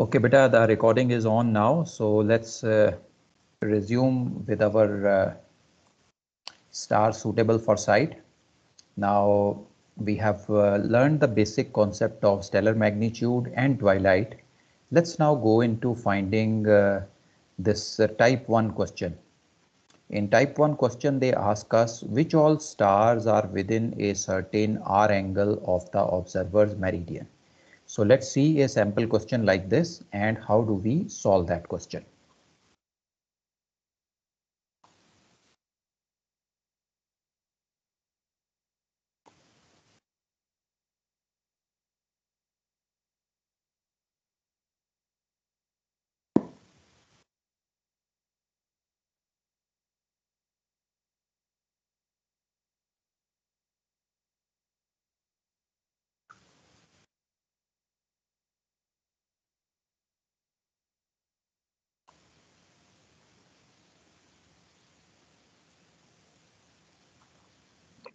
Okay, beta, the recording is on now. So let's resume with our star suitable for sight. Now we have learned the basic concept of stellar magnitude and twilight. Let's now go into finding this type 1 question. In type 1 question, they ask us which all stars are within a certain R angle of the observer's meridian. So let's see a sample question like this and how do we solve that question.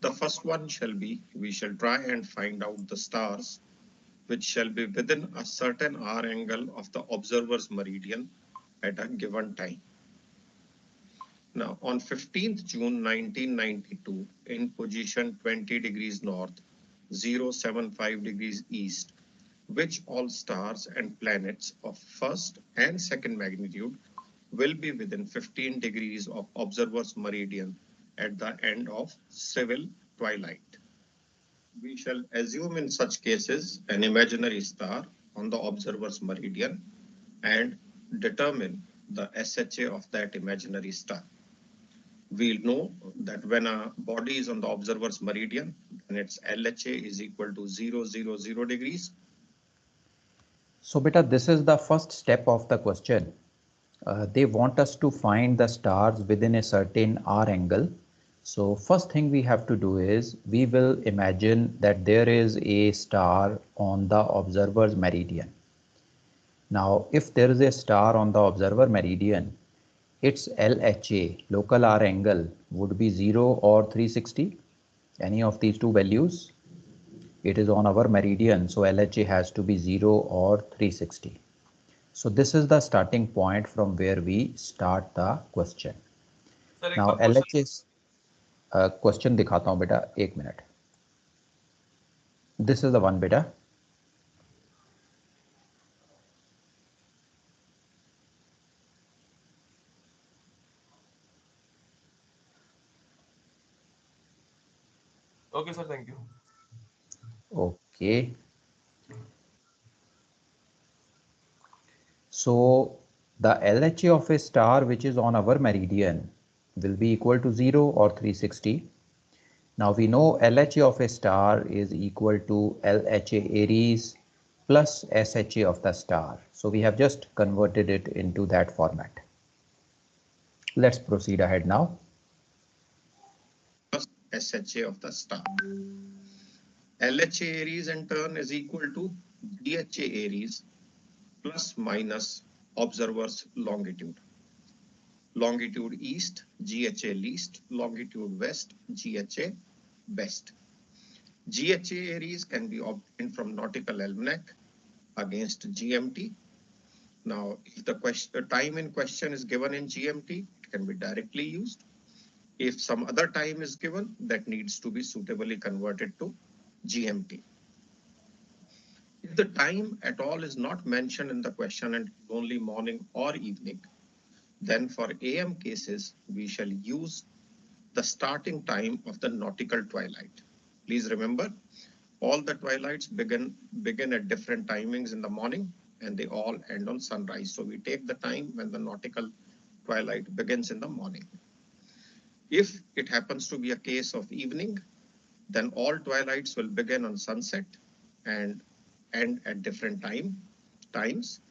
The first one shall be, we shall try and find out the stars which shall be within a certain R angle of the observer's meridian at a given time. Now, on 15th June 1992, in position 20 degrees north, 075 degrees east, which all stars and planets of first and second magnitude will be within 15 degrees of observer's meridian at the end of civil twilight. We shall assume in such cases an imaginary star on the observer's meridian and determine the SHA of that imaginary star. We know that when a body is on the observer's meridian, then its LHA is equal to 000 degrees. So beta, this is the first step of the question. They want us to find the stars within a certain R angle. So first thing we have to do is we will imagine that there is a star on the observer's meridian. Now, if there is a star on the observer meridian, its LHA, local R angle, would be 0 or 360. Any of these two values. It is on our meridian, so LHA has to be 0 or 360. So this is the starting point from where we start the question. Now LHS question दिखाता हूँ बेटा, एक minute. This is the one beta. Okay, sir. Thank you. Okay. So the LHA of a star which is on our meridian will be equal to 0 or 360. Now we know LHA of a star is equal to LHA Aries plus SHA of the star. So we have just converted it into that format. Let's proceed ahead now. Plus SHA of the star. LHA Aries in turn is equal to GHA Aries plus minus observer's longitude. Longitude east, GHA least, longitude west, GHA best. GHA Aries can be obtained from nautical almanac against GMT. Now, if the time in question is given in GMT, it can be directly used. If some other time is given, that needs to be suitably converted to GMT. If the time at all is not mentioned in the question and only morning or evening, then for AM cases, we shall use the starting time of the nautical twilight. Please remember, all the twilights begin at different timings in the morning and they all end on sunrise. So we take the time when the nautical twilight begins in the morning. If it happens to be a case of evening, then all twilights will begin on sunset and end at different times,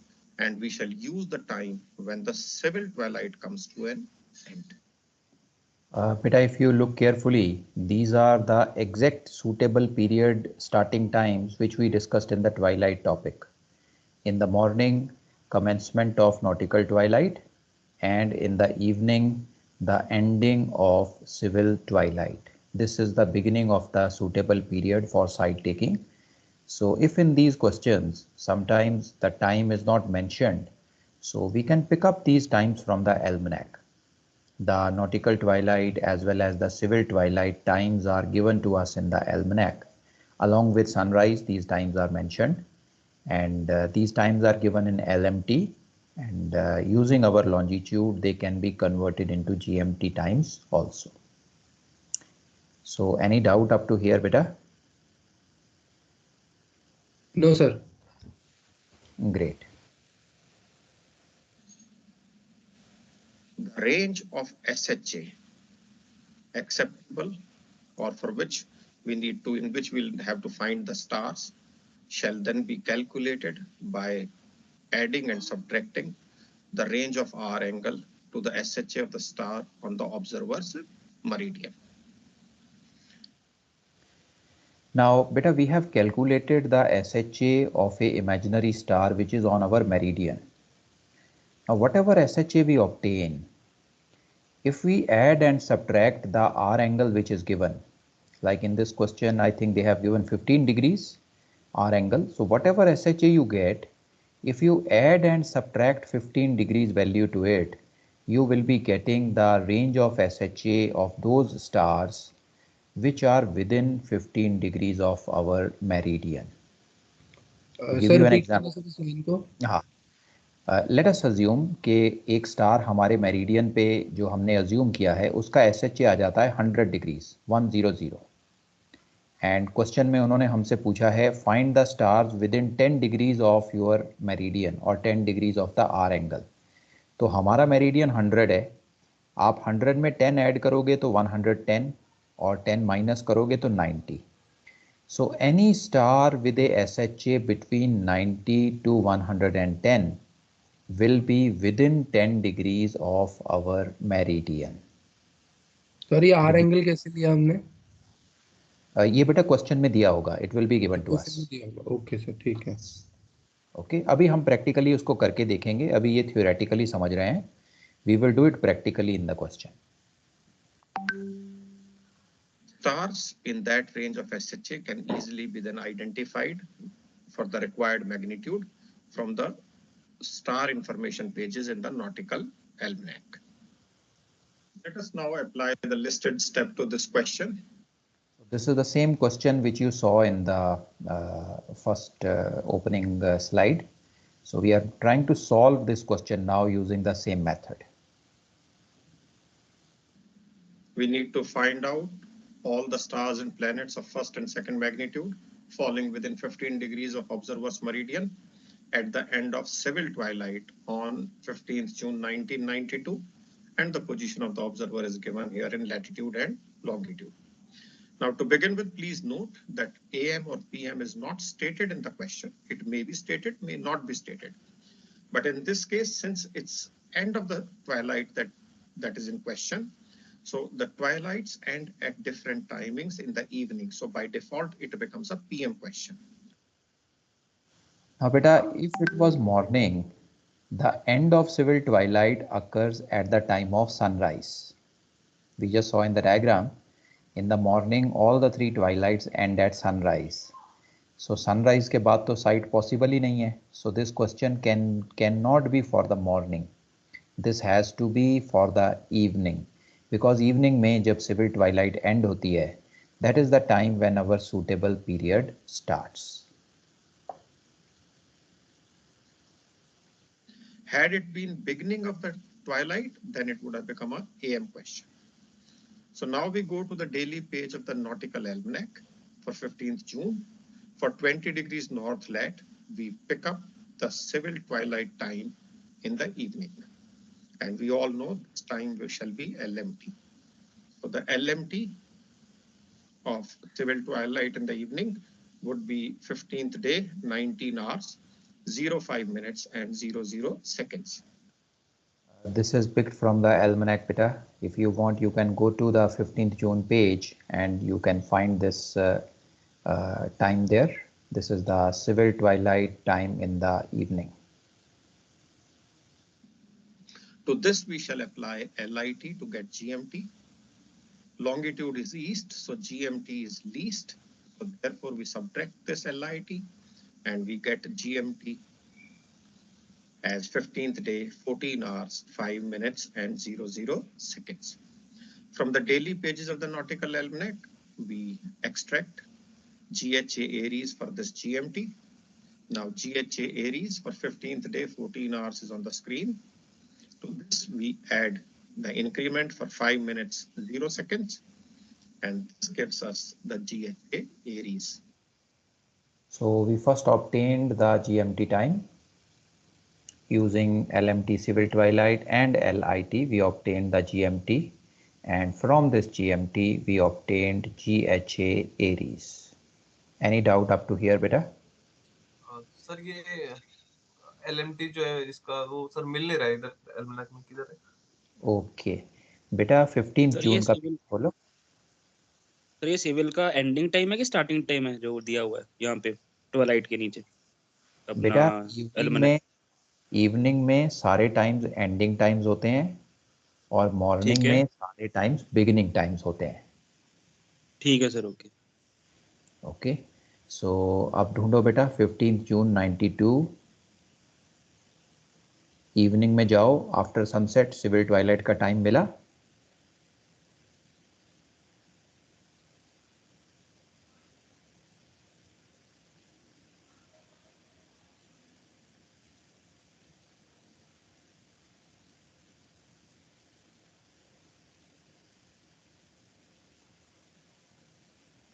and we shall use the time when the civil twilight comes to an end. Beta, if you look carefully, these are the exact suitable period starting times which we discussed in the twilight topic. In the morning, commencement of nautical twilight, and in the evening, the ending of civil twilight. This is the beginning of the suitable period for sight taking. So if in these questions, sometimes the time is not mentioned, so we can pick up these times from the almanac. The nautical twilight as well as the civil twilight times are given to us in the almanac. Along with sunrise, these times are mentioned, and these times are given in LMT, and using our longitude, they can be converted into GMT times also. So any doubt up to here, beta? No, sir. Great. The range of SHA acceptable, or for which we need to, in which we'll have to find the stars, shall then be calculated by adding and subtracting the range of R angle to the SHA of the star on the observer's meridian. Now, beta, we have calculated the SHA of a imaginary star which is on our meridian. Now, whatever SHA we obtain, if we add and subtract the R angle which is given, like in this question, I think they have given 15 degrees R angle. So whatever SHA you get, if you add and subtract 15 degrees value to it, you will be getting the range of SHA of those stars which are within 15 degrees of our meridian. To give sir you an repeat करना example, sir इस line को. हाँ, let us assume कि एक star हमारे meridian पे जो हमने अज्यूम किया है उसका SHA आ जाता है 100 डिग्रीज 100, एंड क्वेश्चन में उन्होंने हमसे पूछा है find the stars with in 10 degrees of your meridian और 10 degrees of the are angle. तो हमारा मेरिडियन 100 है, आप 100 में 10 ऐड करोगे तो 110 और 10 माइनस करोगे तो 90. So any star with a SHA between 90 to 110 will be within 10 degrees of our meridian. Sir ये आर एंगल कैसे लिया हमने? ये बेटा क्वेश्चन में दिया होगा, it will be given to question us. में दिया होगा. ओके सर, ठीक है. ओके, अभी हम प्रैक्टिकली उसको करके देखेंगे, अभी ये थ्योरेटिकली समझ रहे हैं. We will do it practically in the question. Stars in that range of SHA can easily be then identified for the required magnitude from the star information pages in the nautical almanac. Let us now apply the listed step to this question. This is the same question which you saw in the first opening slide. So we are trying to solve this question now using the same method. We need to find out all the stars and planets of first and second magnitude falling within 15 degrees of observer's meridian at the end of civil twilight on 15th June 1992, and the position of the observer is given here in latitude and longitude. Now, to begin with, please note that AM or PM is not stated in the question. It may be stated, may not be stated. But in this case, since it's end of the twilight that is in question, so the twilights end at different timings in the evening. So by default, it becomes a PM question. Now, beta, if it was morning, the end of civil twilight occurs at the time of sunrise. We just saw in the diagram, in the morning, all the three twilights end at sunrise. So sunrise के बाद तो sight possible ही नहीं है. So this question cannot be for the morning. This has to be for the evening. Because evening में जब civil twilight end होती है, that is the time when our suitable period starts. Had it been beginning of the twilight, then it would have become a AM question. So now we go to the daily page of the Nautical Almanac for 15th June. For 20 degrees north lat, we pick up the civil twilight time in the evening. And we all know this time shall be LMT. So the LMT of civil twilight in the evening would be 15th day, 19 hours, 05 minutes and 00 seconds. This is picked from the almanac, beta. If you want, you can go to the 15th June page and you can find this time there. This is the civil twilight time in the evening. To this, we shall apply LIT to get GMT. Longitude is east, so GMT is least. So So therefore we subtract this LIT and we get GMT as 15th day, 14 hours, 5 minutes and 00 seconds. From the daily pages of the Nautical Almanac, we extract GHA Aries for this GMT. Now GHA Aries for 15th day, 14 hours is on the screen. To this we add the increment for 5 minutes, 0 seconds, and this gives us the GHA Aries. So we first obtained the GMT time. Using LMT Civil Twilight and LIT, we obtained the GMT, and from this GMT, we obtained GHA Aries. Any doubt up to here, beta? Sir ये LMT जो है इसका वो sir मिल नहीं रहा है इधर एल्मनाक में किधर है? ओके बेटा 15 सर ये जून का सिविल बोलो। सर ये सिविल का एंडिंग टाइम है कि स्टार्टिंग टाइम है जो दिया हुआ है यहाँ पे ट्वेलाइट के नीचे अपना बेटा एल्मनाक? इवनिंग में सारे टाइम्स एंडिंग टाइम्स होते हैं और मॉर्निंग ठीक है में सारे टाइम्स बिगिनिंग टाइम्स होते हैं। ठीक है सर ओके ओके सो अब ढूंढो बेटा 15 जून 92 इवनिंग में जाओ, आफ्टर सनसेट सिविल ट्वाइलाइट का टाइम मिला।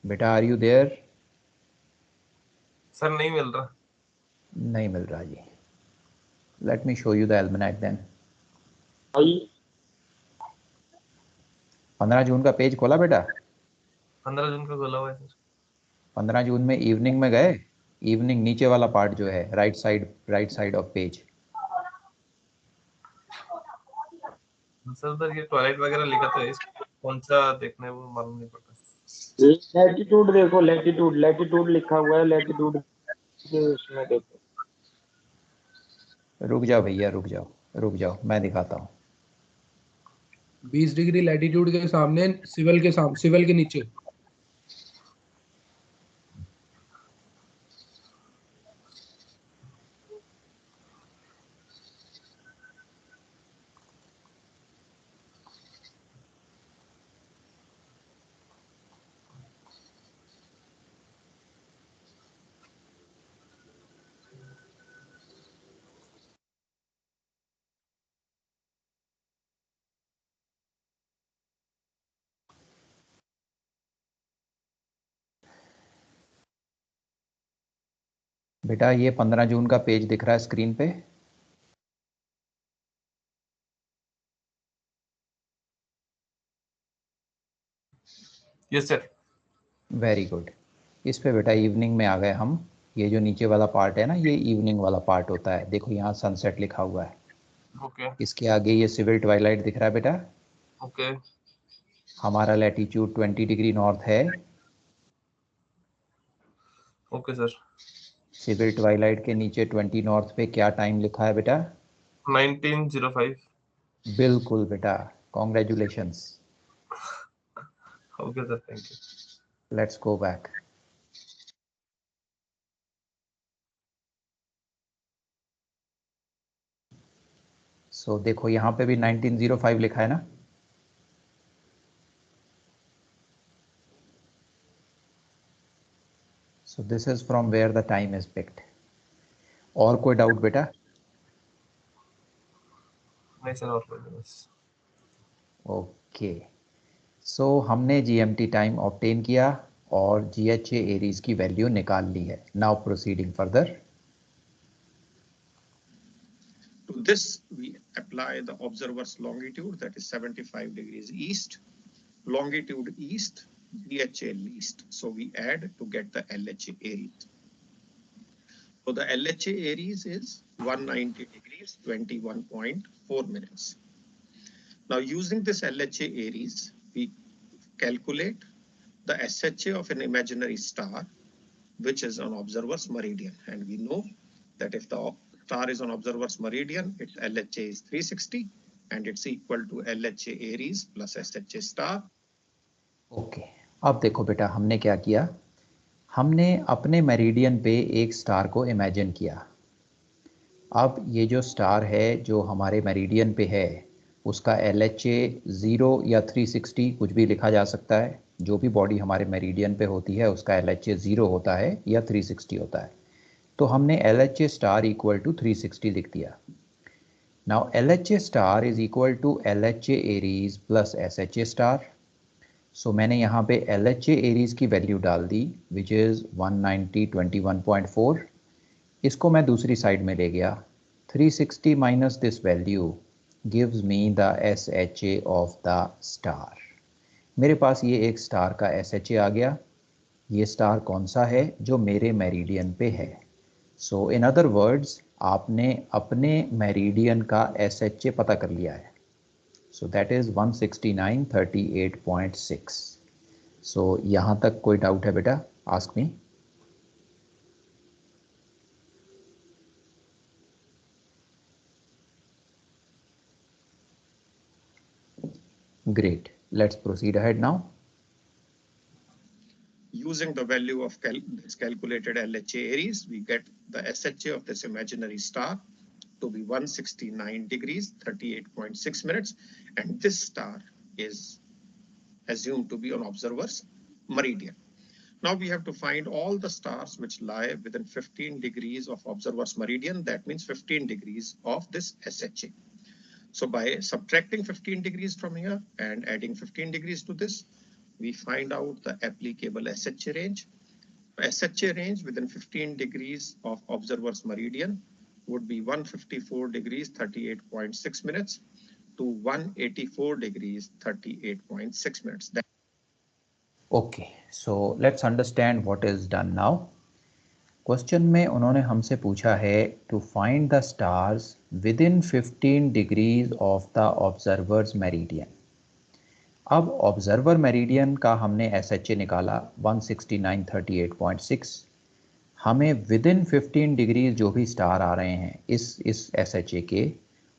बेटा आर यू देयर? सर नहीं मिल रहा। नहीं मिल रहा जी। Let me show you the almanac then. 15 जून का पेज खोला बेटा? 15 जून का खोला हुआ है सर। 15 जून में इवनिंग में गए, इवनिंग नीचे वाला पार्ट जो है right side of page. Sir उधर ये टॉयलेट वगैरह लिखा था, इस कौन सा देखना है वो मालूम नहीं पड़ता। लैटिट्यूड देखो, लैटिट्यूड लिखा हुआ है, लैटिट्यूड के उसमें देखो। रुक जाओ भैया, रुक जाओ मैं दिखाता हूँ। 20 डिग्री लैटिट्यूड के सामने सिविल के नीचे। बेटा ये 15 जून का पेज दिख रहा है स्क्रीन पे? Yes sir. Very good. इस पे बेटा इवनिंग में आ गए हम। ये जो नीचे वाला पार्ट है ना, ये इवनिंग वाला पार्ट होता है। देखो यहाँ सनसेट लिखा हुआ है। ओके इसके आगे ये सिविल ट्वाइलाइट दिख रहा है बेटा। ओके हमारा लैटिट्यूड 20 डिग्री नॉर्थ है। Okay sir. सिविल ट्वाइलाइट के नीचे 20 नॉर्थ पे क्या टाइम लिखा है बेटा? 1905। बिल्कुल बेटा, congratulations. Okay sir, thank you. Let's go back. So देखो यहाँ पे भी 1905 लिखा है ना। So this is from where the time is picked. और कोई डाउट बेटा? नहीं सर, और कोई नहीं बस। ओके सो हमने GMT टाइम ऑब्टेन किया और GHA एरीज की वैल्यू निकाल ली है। Now proceeding further. To this we apply the observer's longitude, that is 75 degrees east, longitude east, GHA least. So we add to get the LHA Aries. So the LHA Aries is 190 degrees, 21.4 minutes. Now using this LHA Aries, we calculate the SHA of an imaginary star, which is on observer's meridian. And we know that if the star is on observer's meridian, its LHA is 360 and it's equal to LHA Aries plus SHA star. Okay अब देखो बेटा हमने क्या किया, हमने अपने meridian पे एक स्टार को इमेजिन किया। अब ये जो स्टार है जो हमारे मेरिडियन पे है उसका LHA 0 या 360 कुछ भी लिखा जा सकता है। जो भी बॉडी हमारे मेरिडियन पे होती है उसका LHA 0 होता है या 360 होता है। तो हमने LHA स्टार इक्वल टू 360 लिख दिया। Now LHA star is equal to LHA Aries plus SHA star. So मैंने यहाँ पे LHA एरीज की वैल्यू डाल दी विच इज़ 190.21.4। इसको मैं दूसरी साइड में ले गया। 360 minus this value gives me the SHA of the star. मेरे पास ये एक स्टार का SHA आ गया। ये स्टार कौन सा है? जो मेरे मेरिडियन पे है। सो इन अदर वर्ड्स आपने अपने मेरिडियन का SHA पता कर लिया है। So that is 169.38.6। सो यहाँ तक कोई डाउट है बेटा? Ask me. Great. Let's proceed ahead now. Using the value of this calculated LHA Aries, we get the SHA of this imaginary star to be 169 degrees 38.6 minutes, and this star is assumed to be on observer's meridian. Now we have to find all the stars which lie within 15 degrees of observer's meridian. That means 15 degrees of this SHA. So by subtracting 15 degrees from here and adding 15 degrees to this, we find out the applicable SHA range. SHA range within 15 degrees of observer's meridian would be 154 degrees 38.6 minutes to 184 degrees 38.6 minutes. Okay, so let's understand what is done now. क्वेश्चन में उन्होंने हमसे पूछा है to find the stars within 15 degrees of the observer's meridian. अब observer meridian का हमने SHA निकाला 169.38.6। हमें विद इन 15 डिग्रीज जो भी स्टार आ रहे हैं इस SHA के,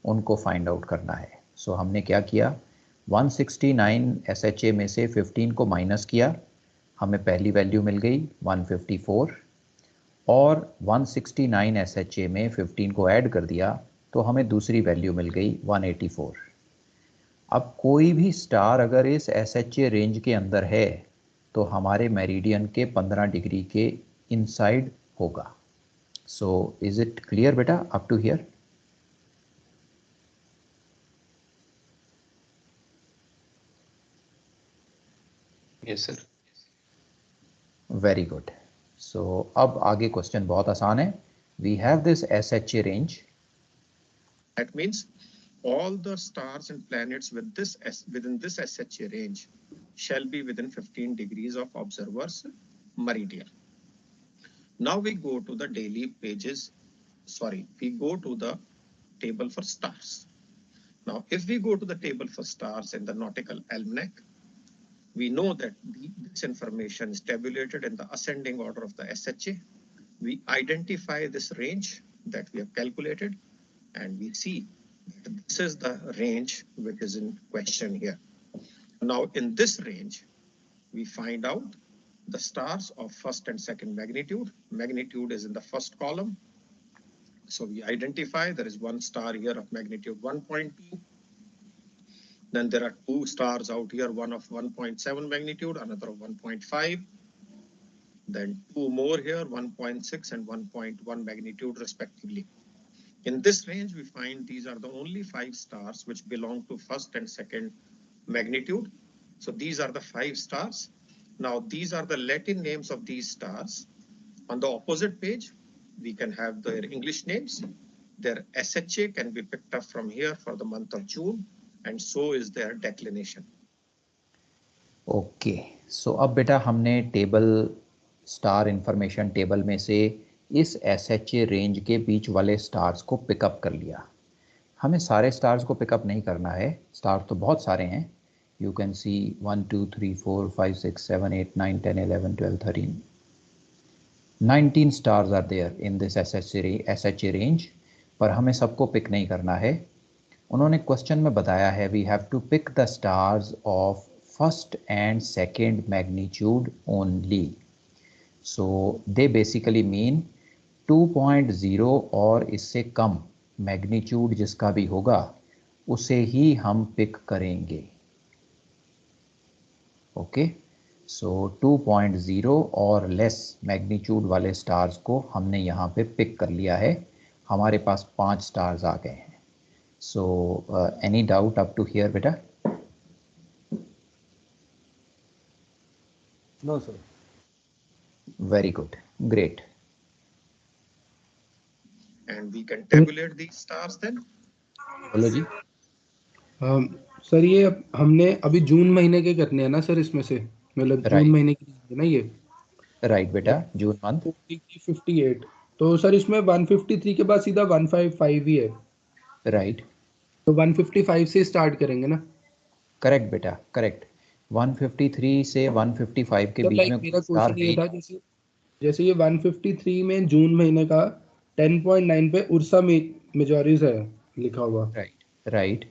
उनको फाइंड आउट करना है। सो हमने क्या किया, 169 SHA में से 15 को माइनस किया, हमें पहली वैल्यू मिल गई 154, और 169 SHA में 15 को ऐड कर दिया तो हमें दूसरी वैल्यू मिल गई 184। अब कोई भी स्टार अगर इस SHA रेंज के अंदर है तो हमारे मेरिडियन के 15 डिग्री के इनसाइड होगा। सो इज इट क्लियर बेटा up to here? Yes sir. Very good. So अब आगे क्वेश्चन बहुत आसान है। We have this SHA range. That means all the stars and planets within this SHA range shall be within 15 degrees of observer's meridian. Now we go to the daily pages. We go to the table for stars. Now, if we go to the table for stars in the Nautical Almanac, we know that this information is tabulated in the ascending order of the SHA. We identify this range that we have calculated, and we see that this is the range which is in question here. Now, in this range, we find out the stars of first and second magnitude. Magnitude is in the first column. So we identify there is one star here of magnitude 1.2. Then there are two stars out here, one of 1.7 magnitude, another of 1.5. Then two more here, 1.6 and 1.1 magnitude respectively. In this range, we find these are the only 5 stars which belong to first and second magnitude. So these are the 5 stars. Now these are the Latin names of these stars. On the opposite page, we can have their English names. Their SHA can be picked up from here for the month of June, and so is their declination. Okay, so अब बेटा हमने table star information table में से इस SHA range के बीच वाले stars को pickup कर लिया। हमें सारे स्टार्स को पिकअप नहीं करना है, स्टार तो बहुत सारे हैं। You can see 1 2 3 4 5 6 7 8 9 10 11 12 13 19 stars are there in this SHA range, पर हमें सबको पिक नहीं करना है। उन्होंने क्वेश्चन में बताया है we have to pick the stars of first and second magnitude only. So they basically mean 2.0 और इससे कम मैग्नीट्यूड जिसका भी होगा उसे ही हम पिक करेंगे। ओके, सो 2.0 और लेस मैग्नीट्यूड वाले स्टार्स को हमने यहाँ पे पिक कर लिया है। हमारे पास 5 स्टार्स आ गए हैं। So any doubt up to here बेटा? No sir. Very good, great. And we can tabulate these stars then. बोलो जी। सर ये हमने अभी जून महीने के करने हैं ना सर, इसमें से मतलब जून Right. महीने की है ना ये। राइट बेटा, जून मंथ। 58, तो सर इसमें 153 के बाद सीधा 155 ही है, राइट, तो 155 से स्टार्ट करेंगे ना? करेक्ट बेटा, करेक्ट। 153 से 155 के तो बीच लाइक में मेरा कोई स्टार क्वेश्चन है ये ही था, जैसे जैसे ये 153 में जून महीने का 10.9 पे उर्सा मेजोरिस है लिखा हुआ, नहीं। राइट, राइट,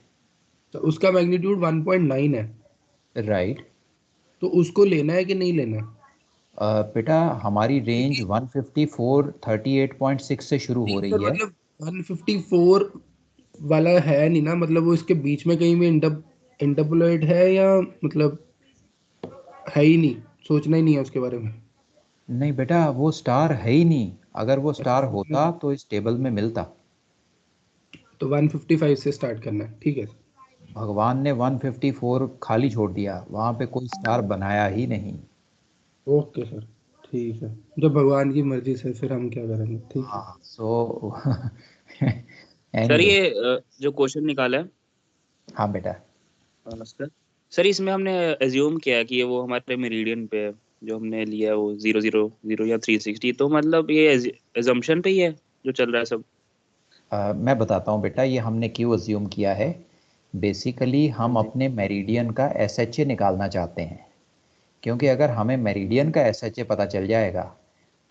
तो उसका मैग्नीट्यूड 1.9 है, राइट। तो उसको लेना है कि नहीं लेना है? बेटा हमारी रेंज क्योंकि 154 38.6 से शुरू हो नहीं रही सर, है। मतलब 154 वाला है नहीं ना, मतलब वो इसके बीच में कहीं भी इंटरपोलेट है या मतलब है ही नहीं, सोचना ही नहीं है उसके बारे में? नहीं बेटा, वो स्टार है ही नहीं। अगर वो अच्छा, स्टार सोचना होता नहीं। तो इस टेबल में मिलता। तो 155 से स्टार्ट करना है, ठीक है। भगवान ने 154 खाली छोड़ दिया, वहां पे कोई स्टार बनाया ही नहीं। ओके सर, ठीक है, जब भगवान की मर्जी से फिर हम क्या करेंगे, ठीक है। हाँ, सो सर एनीवे। ये जो क्वेश्चन निकाला है हाँ बेटा। सर इसमें हमने एज्यूम किया है कि ये वो हमारे मेरिडियन पे है, जो हमने लिया है वो 000 या 360, तो मतलब ये एजम्पशन पे ही है जो चल रहा है सब? मैं बताता हूँ बेटा, ये हमने क्यों अज्यूम किया है। बेसिकली हम अपने मेरिडियन का एसएचए निकालना चाहते हैं, क्योंकि अगर हमें मेरिडियन का एसएचए पता चल जाएगा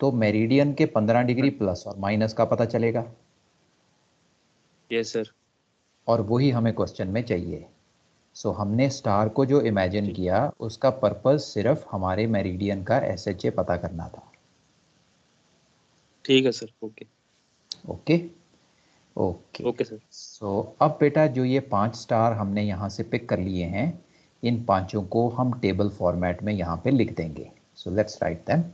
तो मेरिडियन के 15 डिग्री प्लस और माइनस का पता चलेगा, यस सर। और वही हमें क्वेश्चन में चाहिए। सो हमने स्टार को जो इमेजिन किया उसका पर्पस सिर्फ हमारे मेरिडियन का एसएचए पता करना था। ठीक है sir, okay. Okay, okay. Okay sir. So अब बेटा जो ये 5 स्टार हमने यहाँ से पिक कर लिए हैं, इन पांचों को हम टेबल फॉर्मेट में यहाँ पे लिख देंगे। So let's write them.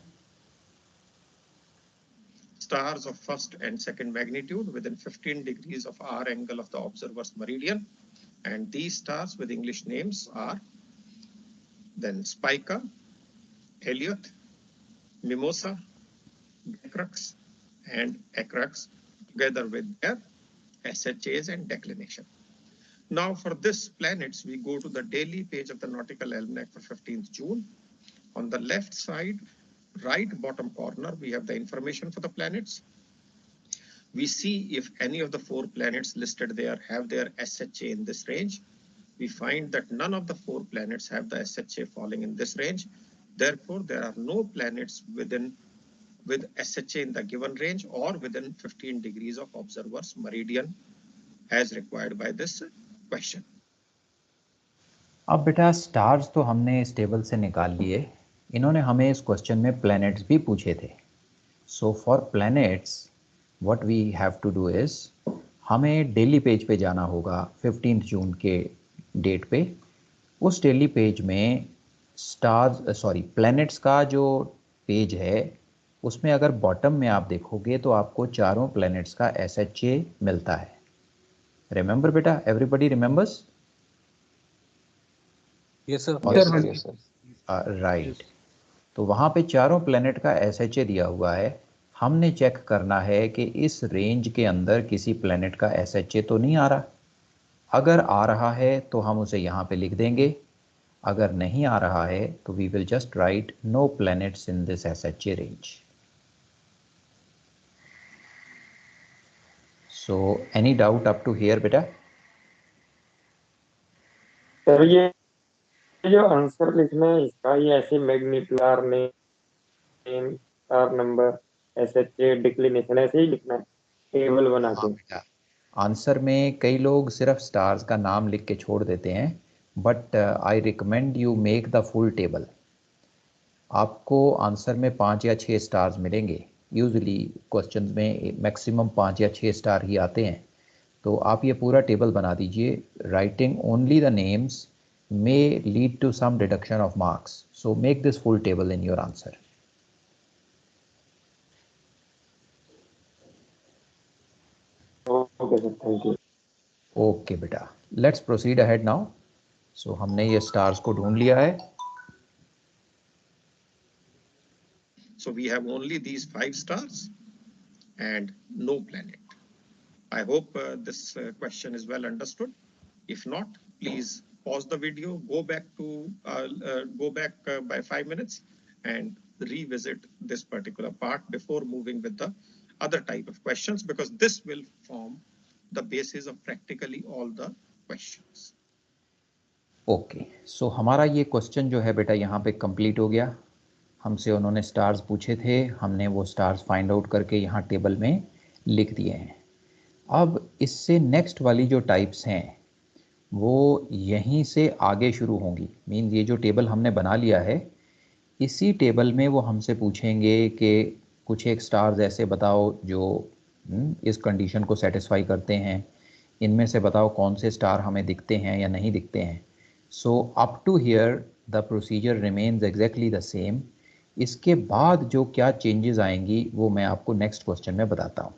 Stars of first and second magnitude within 15 degrees of R angle of the observer's meridian. And these stars with English names are then Spica, Elliot, Mimosa, Crux, and Acrux, together with their SHAs and declination. Now for this planets, we go to the daily page of the Nautical Almanac for 15th June. On the left side, right bottom corner, we have the information for the planets. We see if any of the 4 planets listed there have their SHA in this range. We find that none of the 4 planets have the SHA falling in this range. Therefore, there are no planets with SHA in the given range or within 15 degrees of observer's meridian as required by this question. अब बेटा stars तो हमने इस table से निकाल लिए, इन्होंने हमें इस क्वेश्चन में प्लैनेट्स भी पूछे थे। So for planets what we have to do is, हमें डेली पेज पे जाना होगा 15 जून के डेट पे। उस डेली पेज में स्टार्स प्लैनेट्स का जो पेज है उसमें अगर बॉटम में आप देखोगे तो आपको चारों प्लैनेट्स का SHA मिलता है। रिमेंबर बेटा, everybody remembers? Yes sir. Yes, sir. Yes, sir. Right. तो वहाँ पे चारों प्लेनेट का SHA दिया हुआ है। हमने चेक करना है कि इस रेंज के अंदर किसी प्लेनेट का SHA तो नहीं आ रहा। अगर आ रहा है तो हम उसे यहाँ पे लिख देंगे, अगर नहीं आ रहा है तो we will just write no planets in this SHA range. So any doubt up to here बेटा? सर ये जो आंसर लिखना है इसका, ये ऐसे magnitude name star number SHA declination ऐसे ही लिखना है टेबल बना हाँ के? बेटा, आंसर में कई लोग सिर्फ स्टार्स का नाम लिख के छोड़ देते हैं, but I recommend you make the full table. आपको आंसर में 5 या 6 स्टार्स मिलेंगे। यूजुअली क्वेश्चंस में मैक्सिमम 5 या 6 स्टार ही आते हैं। तो आप ये पूरा टेबल बना दीजिए। Writing only the names may lead to some deduction of marks. So make this full table in your answer. Okay sir, thank you. Okay बेटा, let's proceed ahead now. So हमने ये stars को ढूंढ लिया है। So we have only these 5 stars and no planet. I hope this question is well understood. If not, please pause the video, go back by 5 minutes and revisit this particular part before moving with the other type of questions, because this will form the basis of practically all the questions. Okay, so हमारा ये question जो है बेटा यहाँ पे complete हो गया। हमसे उन्होंने स्टार्स पूछे थे, हमने वो स्टार्स फाइंड आउट करके यहाँ टेबल में लिख दिए हैं। अब इससे नेक्स्ट वाली जो टाइप्स हैं वो यहीं से आगे शुरू होंगी। मीन ये जो टेबल हमने बना लिया है, इसी टेबल में वो हमसे पूछेंगे कि कुछ एक स्टार्स ऐसे बताओ जो इस कंडीशन को सेटिस्फाई करते हैं। इनमें से बताओ कौन से स्टार हमें दिखते हैं या नहीं दिखते हैं। So up to here the procedure remains exactly the same. इसके बाद जो क्या चेंजेस आएंगी वो मैं आपको नेक्स्ट क्वेश्चन में बताता हूँ।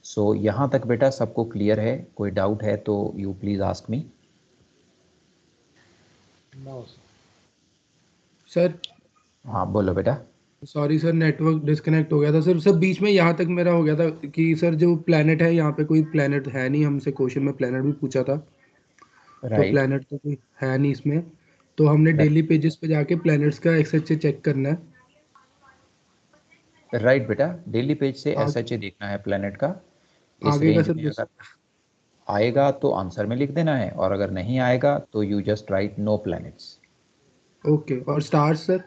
सो यहाँ तक बेटा सबको क्लियर है? कोई डाउट है तो you please ask me. Sir हाँ बोलो बेटा। सॉरी सर, नेटवर्क डिस्कनेक्ट हो गया था सर। बीच में यहाँ तक मेरा हो गया था कि सर जो प्लेनेट है, यहाँ पे कोई प्लेनेट है नहीं। हमसे क्वेश्चन में प्लेनेट भी पूछा था, तो राइट प्लेनेट तो कोई है नहीं इसमें। तो हमने डेली पेजेस पे जाके प्लैनेट्स का एक्सएचए चेक करना है। राइट बेटा, डेली पेज से आग- एसएचए देखना है प्लेनेट का। इस आगे का रेंज सर में अगर आएगा तो आंसर में लिख देना है, और अगर नहीं आएगा तो you just write no planets. Okay. और स्टार्स सर?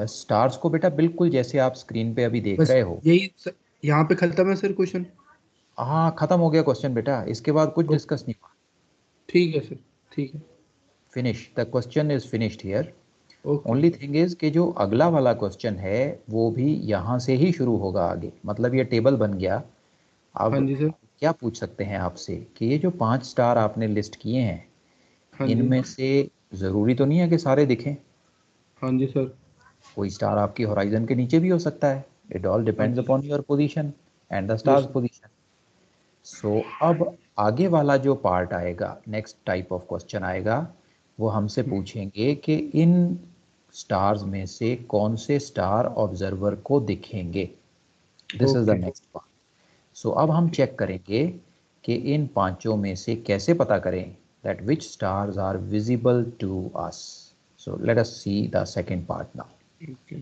स्टार्स को बेटा बिल्कुल जैसे आप स्क्रीन पे अभी देख बस रहे हो। यही यहाँ पे खत्म है सर क्वेश्चन? हाँ खत्म हो गया क्वेश्चन बेटा, इसके बाद कुछ डिस्कस नहीं हुआ। ठीक है सर, ठीक है। Finish, the question is finished here. Okay. Only thing is कि जो अगला वाला क्वेश्चन है वो भी यहाँ से ही शुरू होगा आगे। मतलब ये टेबल बन गया। हाँ अब जी सर। क्या पूछ सकते हैं आपसे कि ये जो 5 स्टार आपने लिस्ट किए हैं, हाँ जी। इनमें से ज़रूरी तो नहीं है कि सारे दिखें। हाँ जी सर। कोई स्टार आपकी होराइजन के नीचे भी हो सकता है। इट ऑल हाँ डिपेंड्स जी। Upon your position and the yes stars position. So अब आगे वाला जो पार्ट आएगा, नेक्स्ट टाइप ऑफ क्वेश्चन आएगा, वो हमसे पूछेंगे कि इन स्टार्स में से कौन से स्टार ऑब्जर्वर को दिखेंगे। This is the okay. Next part. So अब हम चेक करेंगे कि इन पांचों में से कैसे पता करें that which stars are visible to us. So let us see the second part now. Okay.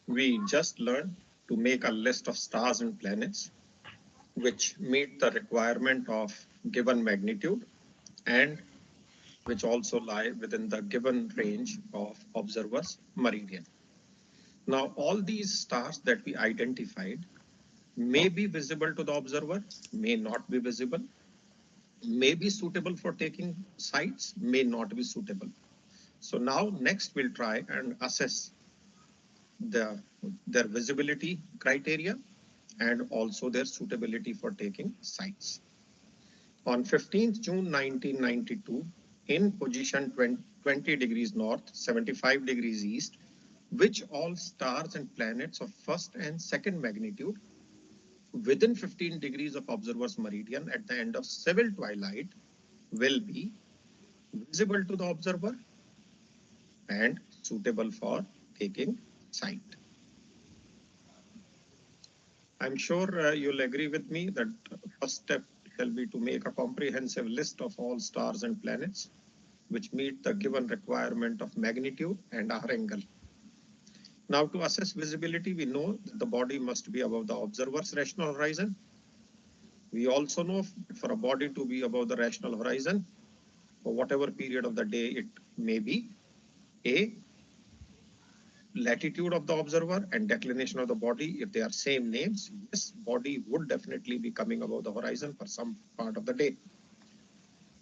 We just learned to make a list of stars and planets which meet the requirement of given magnitude and which also lie within the given range of observer's meridian. Now, all these stars that we identified may be visible to the observer, may not be visible, may be suitable for taking sites, may not be suitable. So now next we'll try and assess their visibility criteria and also their suitability for taking sites. On 15th June 1992, in position 20 degrees north, 75 degrees east, which all stars and planets of first and second magnitude within 15 degrees of observer's meridian at the end of civil twilight will be visible to the observer and suitable for taking sight. I'm sure you'll agree with me that first step shall be to make a comprehensive list of all stars and planets which meet the given requirement of magnitude and hour angle. Now, to assess visibility, we know that the body must be above the observer's rational horizon. We also know for a body to be above the rational horizon, for whatever period of the day it may be, A, latitude of the observer and declination of the body, if they are same names, yes, body would definitely be coming above the horizon for some part of the day.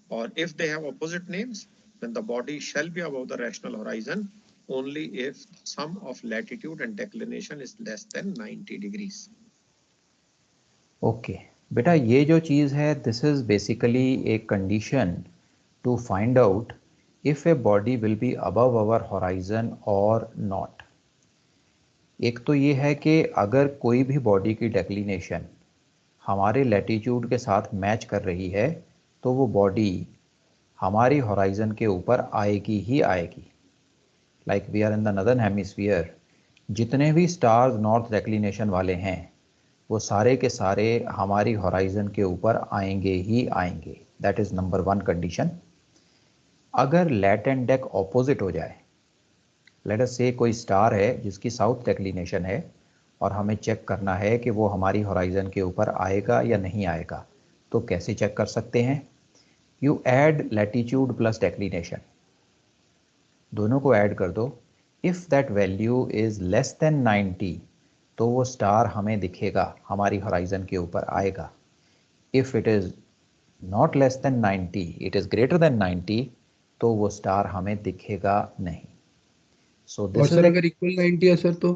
Or if they have opposite names, then the body shall be above the rational horizon only if the sum of latitude and declination is less than 90 degrees. Okay बेटा, ये जो चीज़ है this is basically a condition to find out if a body will be above our horizon और not. एक तो ये है कि अगर कोई भी बॉडी की डेक्लिनेशन हमारे लैटिट्यूड के साथ मैच कर रही है तो वो बॉडी हमारी होराइजन के ऊपर आएगी ही आएगी। Like we are in the northern hemisphere, जितने भी स्टार्स नॉर्थ डेक्लिनेशन वाले हैं वो सारे के सारे हमारी होराइजन के ऊपर आएंगे ही आएंगे। That is number 1 condition. अगर लैट एंड डेक ऑपोजिट हो जाए, लेट अस से कोई स्टार है जिसकी साउथ डेक्लिनेशन है और हमें चेक करना है कि वो हमारी होराइजन के ऊपर आएगा या नहीं आएगा, तो कैसे चेक कर सकते हैं? You add latitude plus declination, दोनों को ऐड कर दो। If that value is less than 90 तो वो स्टार हमें दिखेगा, हमारी होराइजन के ऊपर आएगा। If it is not less than 90, it is greater than 90, तो वो स्टार हमें दिखेगा नहीं। सो दिस इज अगर इक्वल 90 है सर तो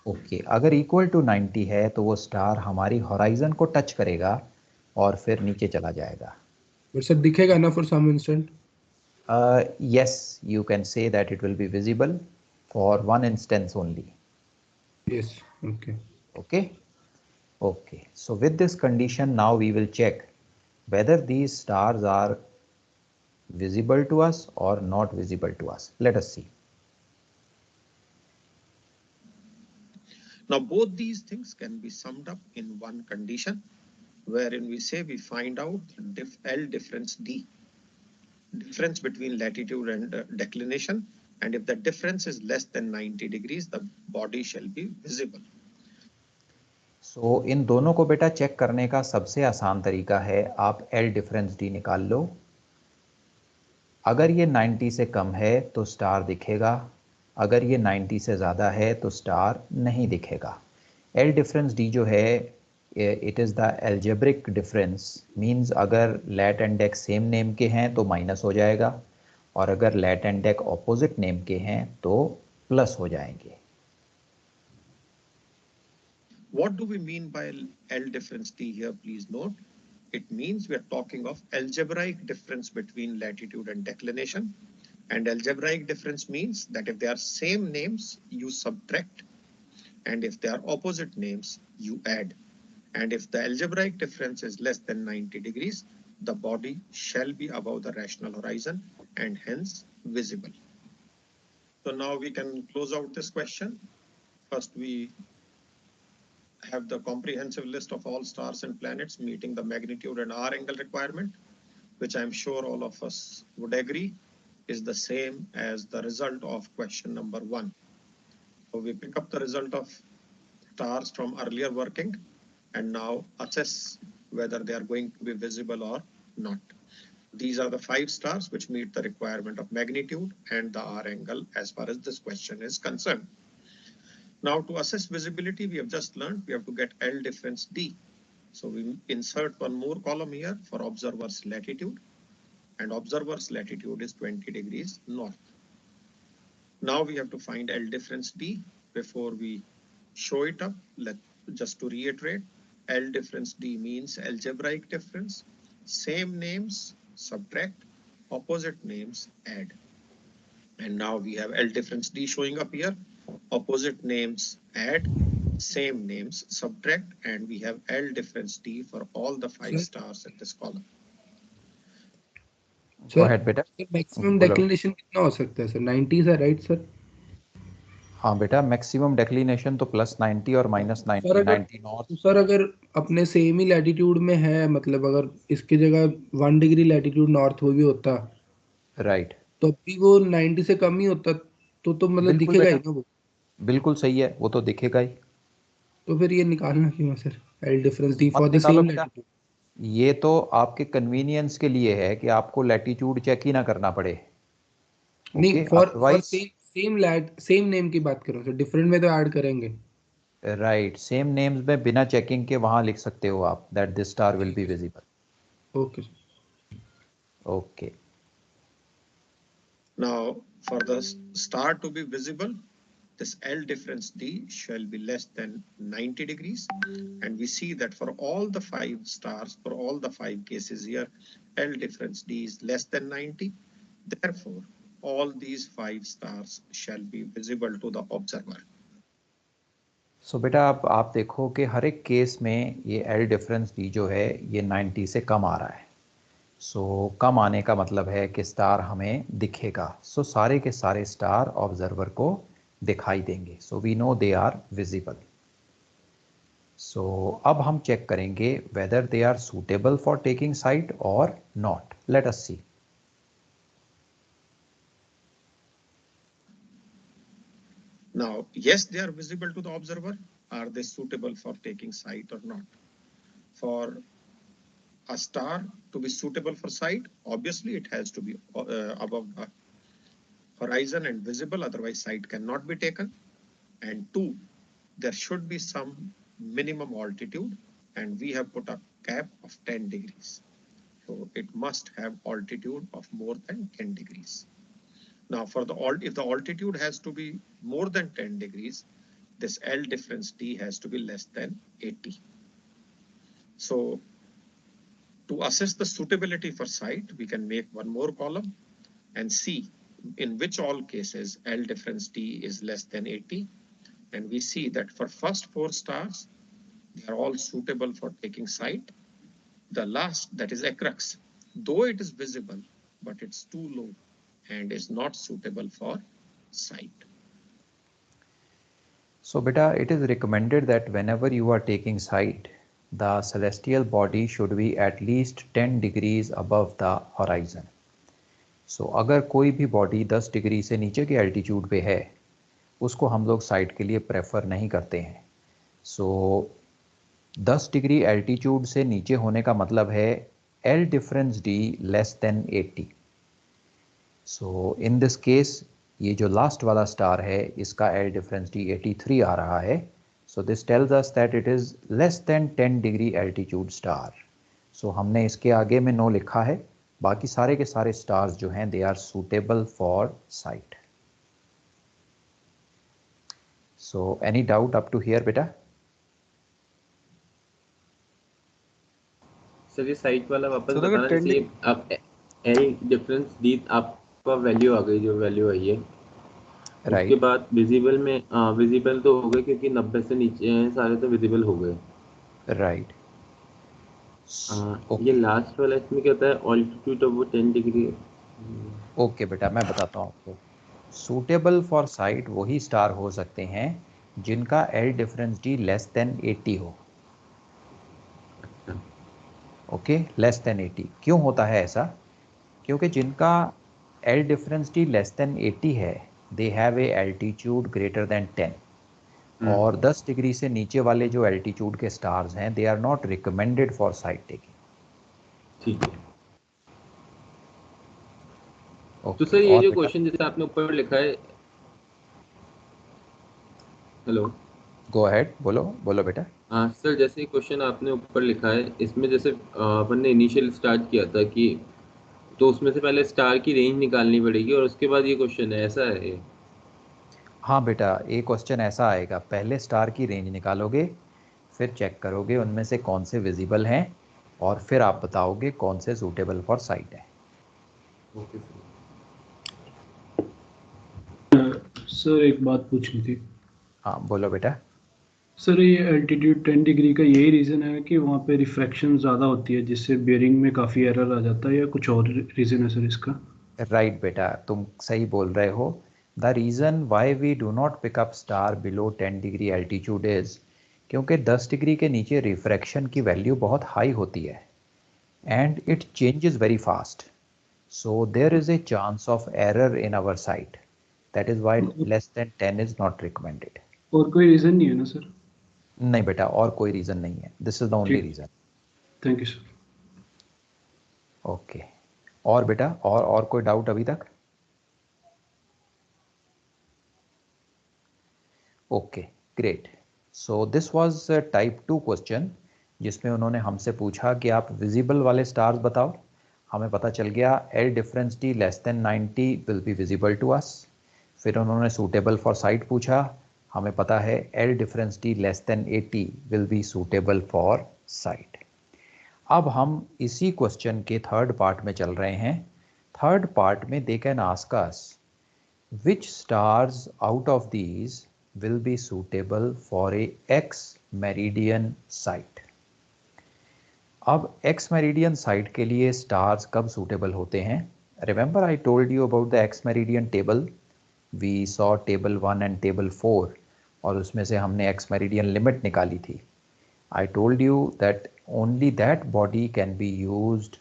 ओके, अगर इक्वल टू 90 है तो वो स्टार हमारी होराइजन को टच करेगा और फिर नीचे चला जाएगा। बट सर दिखेगा ना for some instant? yes, you can say that it will be visible for one instance only. Yes, okay. Okay, so with this condition now we will check whether these stars are visible to us or not visible to us. Let us see. Now both these things can be summed up in one condition, wherein we say we find out the L difference D, difference between latitude and declination, and if the difference is less than 90 degrees, the body shall be visible. So इन दोनों को बेटा check करने का सबसे आसान तरीका है, आप L डिफरेंस D निकाल लो। अगर ये 90 से कम है तो स्टार दिखेगा, अगर ये 90 से ज़्यादा है तो स्टार नहीं दिखेगा। L डिफरेंस D जो है it is the algebraic difference, means अगर lat and dec same name के हैं तो माइनस हो जाएगा और अगर lat and dec opposite name के हैं तो प्लस हो जाएंगे। What do we mean by L difference D here? Please note, it means we are talking of algebraic difference between latitude and declination. And algebraic difference means that if they are same names, you subtract, and if they are opposite names, you add. And if the algebraic difference is less than 90 degrees, the body shall be above the rational horizon and hence visible. So now we can close out this question. First, we have the comprehensive list of all stars and planets meeting the magnitude and hour angle requirement, which I'm sure all of us would agree is the same as the result of question number 1. So we pick up the result of stars from earlier working and now assess whether they are going to be visible or not. These are the 5 stars which meet the requirement of magnitude and the hour angle as far as this question is concerned. Now to assess visibility, we have just learned we have to get L difference D. So we insert one more column here for observer's latitude, and observer's latitude is 20 degrees north. Now we have to find L difference D. Before we show it up, just to reiterate, L difference D means algebraic difference. Same names, subtract, opposite names, add. And now we have L difference D showing up here. Opposite names add, same names subtract, and we have L difference D for all the 5 stars in this column. Go ahead बेटा। Maximum declination कितना हो सकता है sir? 90 है right sir? हाँ बेटा, maximum declination तो +90 और -90, 90 नॉर्थ। सर अगर अपने सेम ही लैटिट्यूड में है, मतलब अगर इसकी जगह 1 डिग्री लैटिट्यूड नॉर्थ हो भी होता राइट, तो भी वो 90 से कम ही होता तो मतलब दिखेगा ही ना वो। बिल्कुल सही है, वो तो दिखेगा ही। तो फिर ये निकालना क्यों है सर एल डिफरेंस डी मत फॉर द निकालो सेम बेटा, लैटिट्यूड? ये तो आपके कन्वीनियंस के लिए है कि आपको लैटिट्यूड चेक ही ना करना पड़े। नहीं, फॉर अदरवाइज सेम नेम की बात कर रहा हूं सर, डिफरेंट में तो ऐड करेंगे। राइट, सेम नेम्स में बिना चेकिंग के वहां लिख सकते हो आप that this star will be visible. Okay okay, Now, for the star to be visible, this L difference D shall be less than 90 degrees. And we see that for all the 5 stars, for all the 5 cases here, L difference D is less than 90. Therefore, all these 5 stars shall be visible to the observer. सो बेटा अब आप देखो कि हर एक case में ये L difference D जो है ये 90 से कम आ रहा है. सो कम आने का मतलब है कि स्टार हमें दिखेगा. सो सारे के सारे स्टार ऑब्जर्वर को दिखाई देंगे. So we know they are visible. So अब हम चेक करेंगे whether they are suitable for taking sight और not. Let us see. Now, yes, they are visible to the observer. Are they suitable for taking sight or not? For a star to be suitable for sight, obviously it has to be above the horizon and visible, otherwise sight cannot be taken. And 2, there should be some minimum altitude, and we have put a cap of 10 degrees. So it must have altitude of more than 10 degrees. Now, if the altitude has to be more than 10 degrees, this L difference D has to be less than 80. So to assess the suitability for sight, we can make one more column and see in which all cases L difference D is less than 80. And we see that for first 4 stars, they are all suitable for taking sight. The last, that is Acrux, though it is visible, but it's too low and is not suitable for sight. So beta, it is recommended that whenever you are taking sight, the celestial body should be at least 10 degrees above the horizon. So अगर कोई भी body 10 degree से नीचे के altitude पे है, उसको हम लोग साइट के लिए प्रेफर नहीं करते हैं. सो 10 डिग्री एल्टीट्यूड से नीचे होने का मतलब है L difference D less then 80. So in this case ये जो लास्ट वाला स्टार है इसका L डिफरेंस D 83 आ रहा है. So this tells us that it is less than 10 degree altitude star. So हमने इसके आगे में नो लिखा है. बाकी सारे के सारे स्टार्स जो हैं they are suitable for sight. So any doubt up to here बेटा? सर ये साइट वाला वापस बताना. जैसे आप एल डिफरेंस दी आपका वैल्यू आ गई, जो वैल्यू आई है, उसके बाद विजिबल में विजिबल तो हो गए क्योंकि 90 से नीचे हैं सारे, तो विजिबल हो गए. राइट. ये लास्ट वाला इसमें क्या होता है, ऑल्टीट्यूड ऑफ 10 डिग्री. ओके बेटा, मैं बताता हूँ आपको. सूटेबल फॉर साइट वही स्टार हो सकते हैं जिनका L difference D less then 80 हो. Okay, less than 80. क्यों होता है ऐसा? क्योंकि जिनका L difference D less then 80 है, they have a altitude greater than 10. और 10 डिग्री से नीचे वाले जो एल्टीट्यूड के स्टार्स हैं, they are not recommended for sight taking. ठीक है. तो सर ये जो क्वेश्चन जैसे आपने ऊपर लिखा है, हेलो, गो अहेड, बोलो बेटा. हाँ सर, जैसे क्वेश्चन आपने ऊपर लिखा है, इसमें जैसे अपन ने इनिशियल स्टार्ट किया था कि तो उसमें से पहले स्टार की रेंज निकालनी पड़ेगी और उसके बाद ये क्वेश्चन है, ऐसा है? हाँ बेटा, एक क्वेश्चन ऐसा आएगा. पहले स्टार की रेंज निकालोगे, फिर चेक करोगे उनमें से कौन से विजिबल हैं, और फिर आप बताओगे कौन से सूटेबल फॉर साइट है. Okay sir. सर एक बात पूछनी थी. हाँ बोलो बेटा. सर ये एल्टीट्यूड 10 डिग्री का यही रीज़न है कि वहाँ पे रिफ्रैक्शन ज़्यादा होती है जिससे बेयरिंग में काफ़ी एरर आ जाता है, या कुछ और रीज़न है सर इसका? राइट बेटा, तुम सही बोल रहे हो. The reason why we do not pick up star below 10 degree altitude is क्योंकि 10 डिग्री के नीचे रिफ्रैक्शन की वैल्यू बहुत हाई होती है and it changes very fast. So there is a chance of error in our sight. That is why less than 10 is not recommended. और कोई reason नहीं है ना सर? नहीं बेटा, और कोई रीज़न नहीं है. This is the only reason. Thank you sir. Okay. और बेटा, और कोई डाउट अभी तक? Okay, great. So this was type 2 question जिसमें उन्होंने हमसे पूछा कि आप विजिबल वाले स्टार्स बताओ. हमें पता चल गया L difference D less than 90 will be visible to us. फिर उन्होंने सूटेबल फॉर साइट पूछा, हमें पता है L difference D less then 80 will be suitable for site. अब हम इसी क्वेश्चन के थर्ड पार्ट में चल रहे हैं। थर्ड पार्ट में they can ask us which stars out of these will be suitable for a X meridian site। अब X meridian site के लिए stars कब suitable होते हैं? Remember I told you about the X meridian table. We saw table 1 and table 4 और उसमें से हमने X meridian limit निकाली थी। I told you that only that body can be used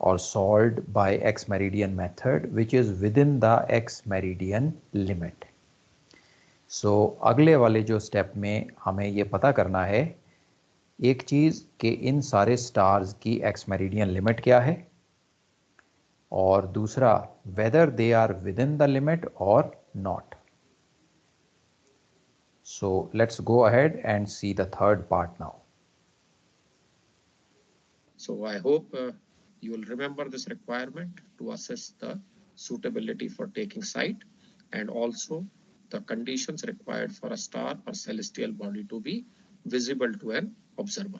or solved by X meridian method which is within the X meridian limit. So अगले वाले जो step में हमें ये पता करना है एक चीज कि इन सारे स्टार्स की X meridian लिमिट क्या है और दूसरा whether they are within the limit or not. So let's go ahead and see the third part now. So I hope you will remember this requirement to assess the suitability for taking site and also the conditions required for a star or celestial body to be visible to an observer.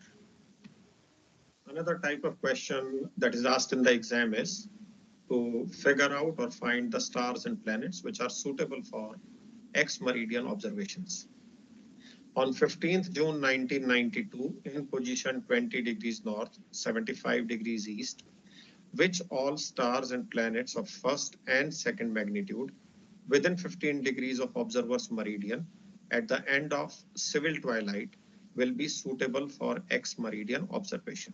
Another type of question that is asked in the exam is to figure out or find the stars and planets which are suitable for X meridian observations. On 15th June 1992, in position 20 degrees north, 75 degrees east, which all stars and planets of first and second magnitude within 15 degrees of observer's meridian at the end of civil twilight will be suitable for X meridian observation.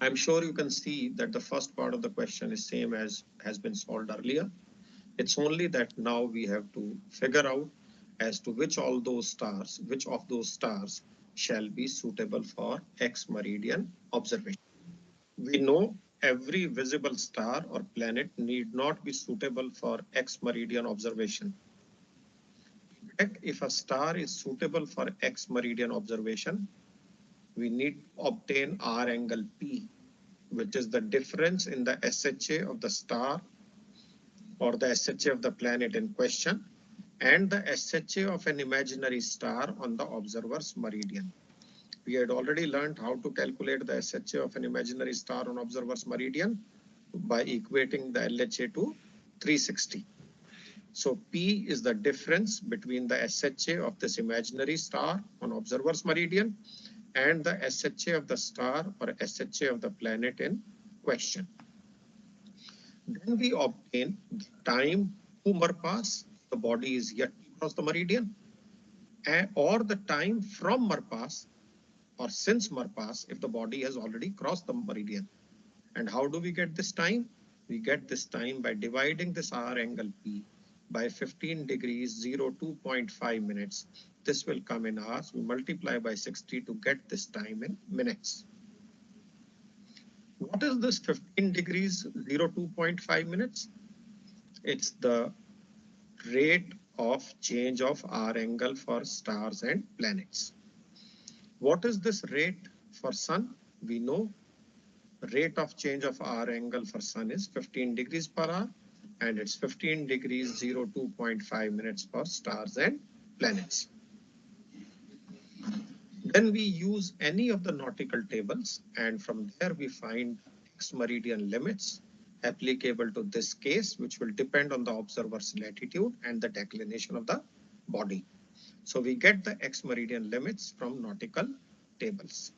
I'm sure you can see that the first part of the question is same as has been solved earlier. It's only that now we have to figure out as to which of those stars shall be suitable for X meridian observation. We know every visible star or planet need not be suitable for X meridian observation. In fact, if a star is suitable for X meridian observation, we need to obtain R angle P, which is the difference in the SHA of the star or the SHA of the planet in question and the SHA of an imaginary star on the observer's meridian. We had already learned how to calculate the SHA of an imaginary star on observer's meridian by equating the LHA to 360. So P is the difference between the SHA of this imaginary star on observer's meridian and the SHA of the star or SHA of the planet in question. Then we obtain the time to Marpas, the body is yet to cross the meridian, or the time from Marpas or since Marpas if the body has already crossed the meridian. And how do we get this time? We get this time by dividing this R angle P by 15 degrees 02.5 minutes. This will come in hours. We multiply by 60 to get this time in minutes. What is this 15 degrees 02.5 minutes? It's the rate of change of R angle for stars and planets. What is this rate for sun? We know rate of change of R angle for sun is 15 degrees per hour and it's 15 degrees 02.5 minutes for stars and planets. Then we use any of the nautical tables and from there we find X meridian limits applicable to this case, which will depend on the observer's latitude and the declination of the body. So we get the X meridian limits from nautical tables.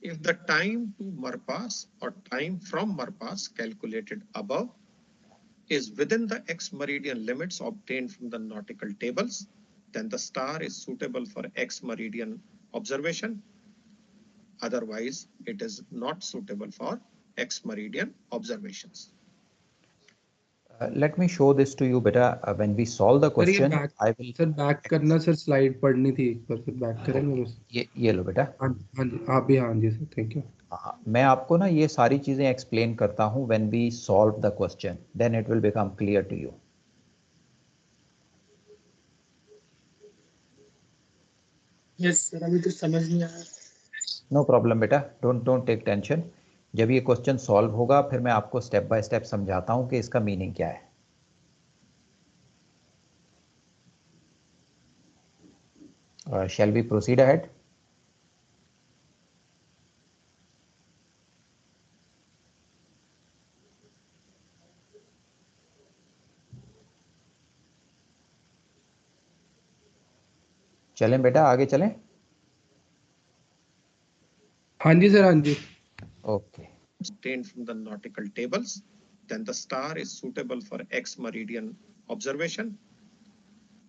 If the time to Marpas or time from Marpas calculated above is within the X meridian limits obtained from the nautical tables, then the star is suitable for X meridian observation. Otherwise, it is not suitable for X meridian observations. Let me show this to you beta. When we solve the question, I will. Sir back करना sir slide पढ़नी थी एक बार फिर back करेंगे ये लो बेटा. हाँ जी आप भी हाँ जी सर थैंक यू. मैं आपको ना ये सारी चीजें एक्सप्लेन करता हूँ when we solve the question, then it will become clear to you. Yes sir अभी तो समझ नहीं आया. No problem बेटा, don't take tension. जब ये क्वेश्चन सॉल्व होगा फिर मैं आपको स्टेप बाय स्टेप समझाता हूं कि इसका मीनिंग क्या है। Shall we proceed ahead? चलें बेटा, आगे चलें। हाँ जी सर, हाँ जी। Okay. Obtained from the nautical tables, then the star is suitable for X meridian observation.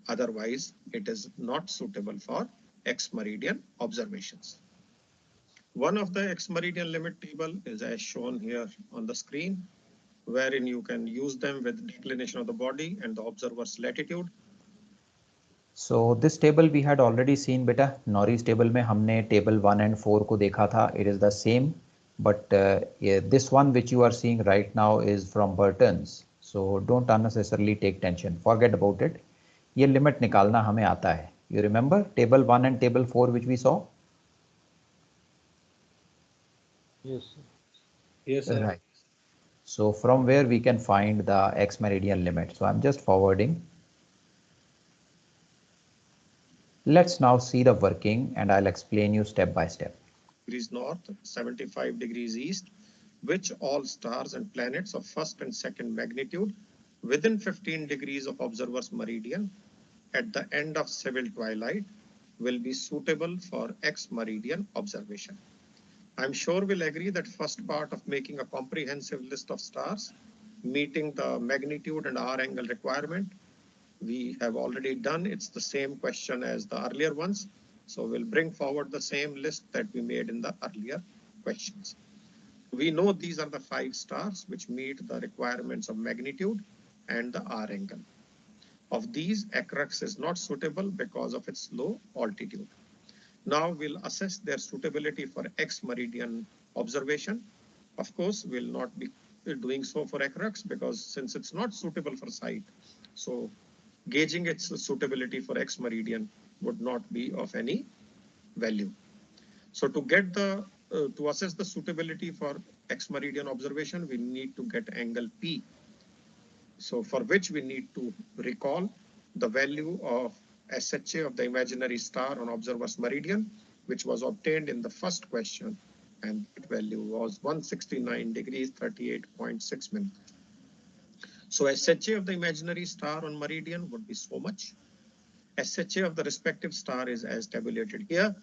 Otherwise, it is not suitable for X meridian observations. One of the X meridian limit table is as shown here on the screen, wherein you can use them with declination of the body and the observer's latitude. So this table we had already seen beta. Norris table में हमने table 1 and 4 को देखा था. It is the same, but yeah, this one which you are seeing right now is from Burton's. So don't unnecessarily take tension. Forget about it. ये limit निकालना हमें आता है. You remember table 1 and table 4 which we saw? Yes, sir. Yes sir. Right. So from where we can find the X meridian limit. So I'm just forwarding. Let's now see the working and I'll explain you step by step. Degrees north, 75 degrees east, which all stars and planets of first and second magnitude within 15 degrees of observer's meridian at the end of civil twilight will be suitable for X meridian observation. I'm sure we'll agree that first part of making a comprehensive list of stars meeting the magnitude and hour angle requirement we have already done. It's the same question as the earlier ones. So we'll bring forward the same list that we made in the earlier questions. We know these are the 5 stars which meet the requirements of magnitude and the hour angle. Of these, Acrux is not suitable because of its low altitude. Now we'll assess their suitability for X meridian observation. Of course, we'll not be doing so for Acrux because since it's not suitable for sight, so gauging its suitability for X meridian would not be of any value. So to get the to assess the suitability for X meridian observation, we need to get angle P. So for which we need to recall the value of SHA of the imaginary star on observer's meridian, which was obtained in the first question, and that value was 169 degrees 38.6 minutes. So SHA of the imaginary star on meridian would be so much. SHA of the respective star is as tabulated here.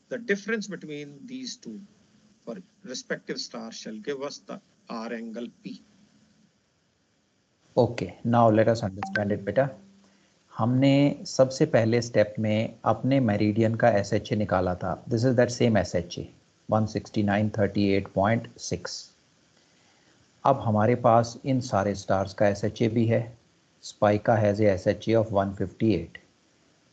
The difference between these two for respective stars shall give us the hour angle P. Okay, now let us understand it better. हमने सबसे पहले step में अपने meridian का SHA निकाला था. This is that same SHA 169.38.6. अब हमारे पास इन सारे स्टार्स का SHA भी है. स्पाइका हैज़ ए SHA ऑफ 158.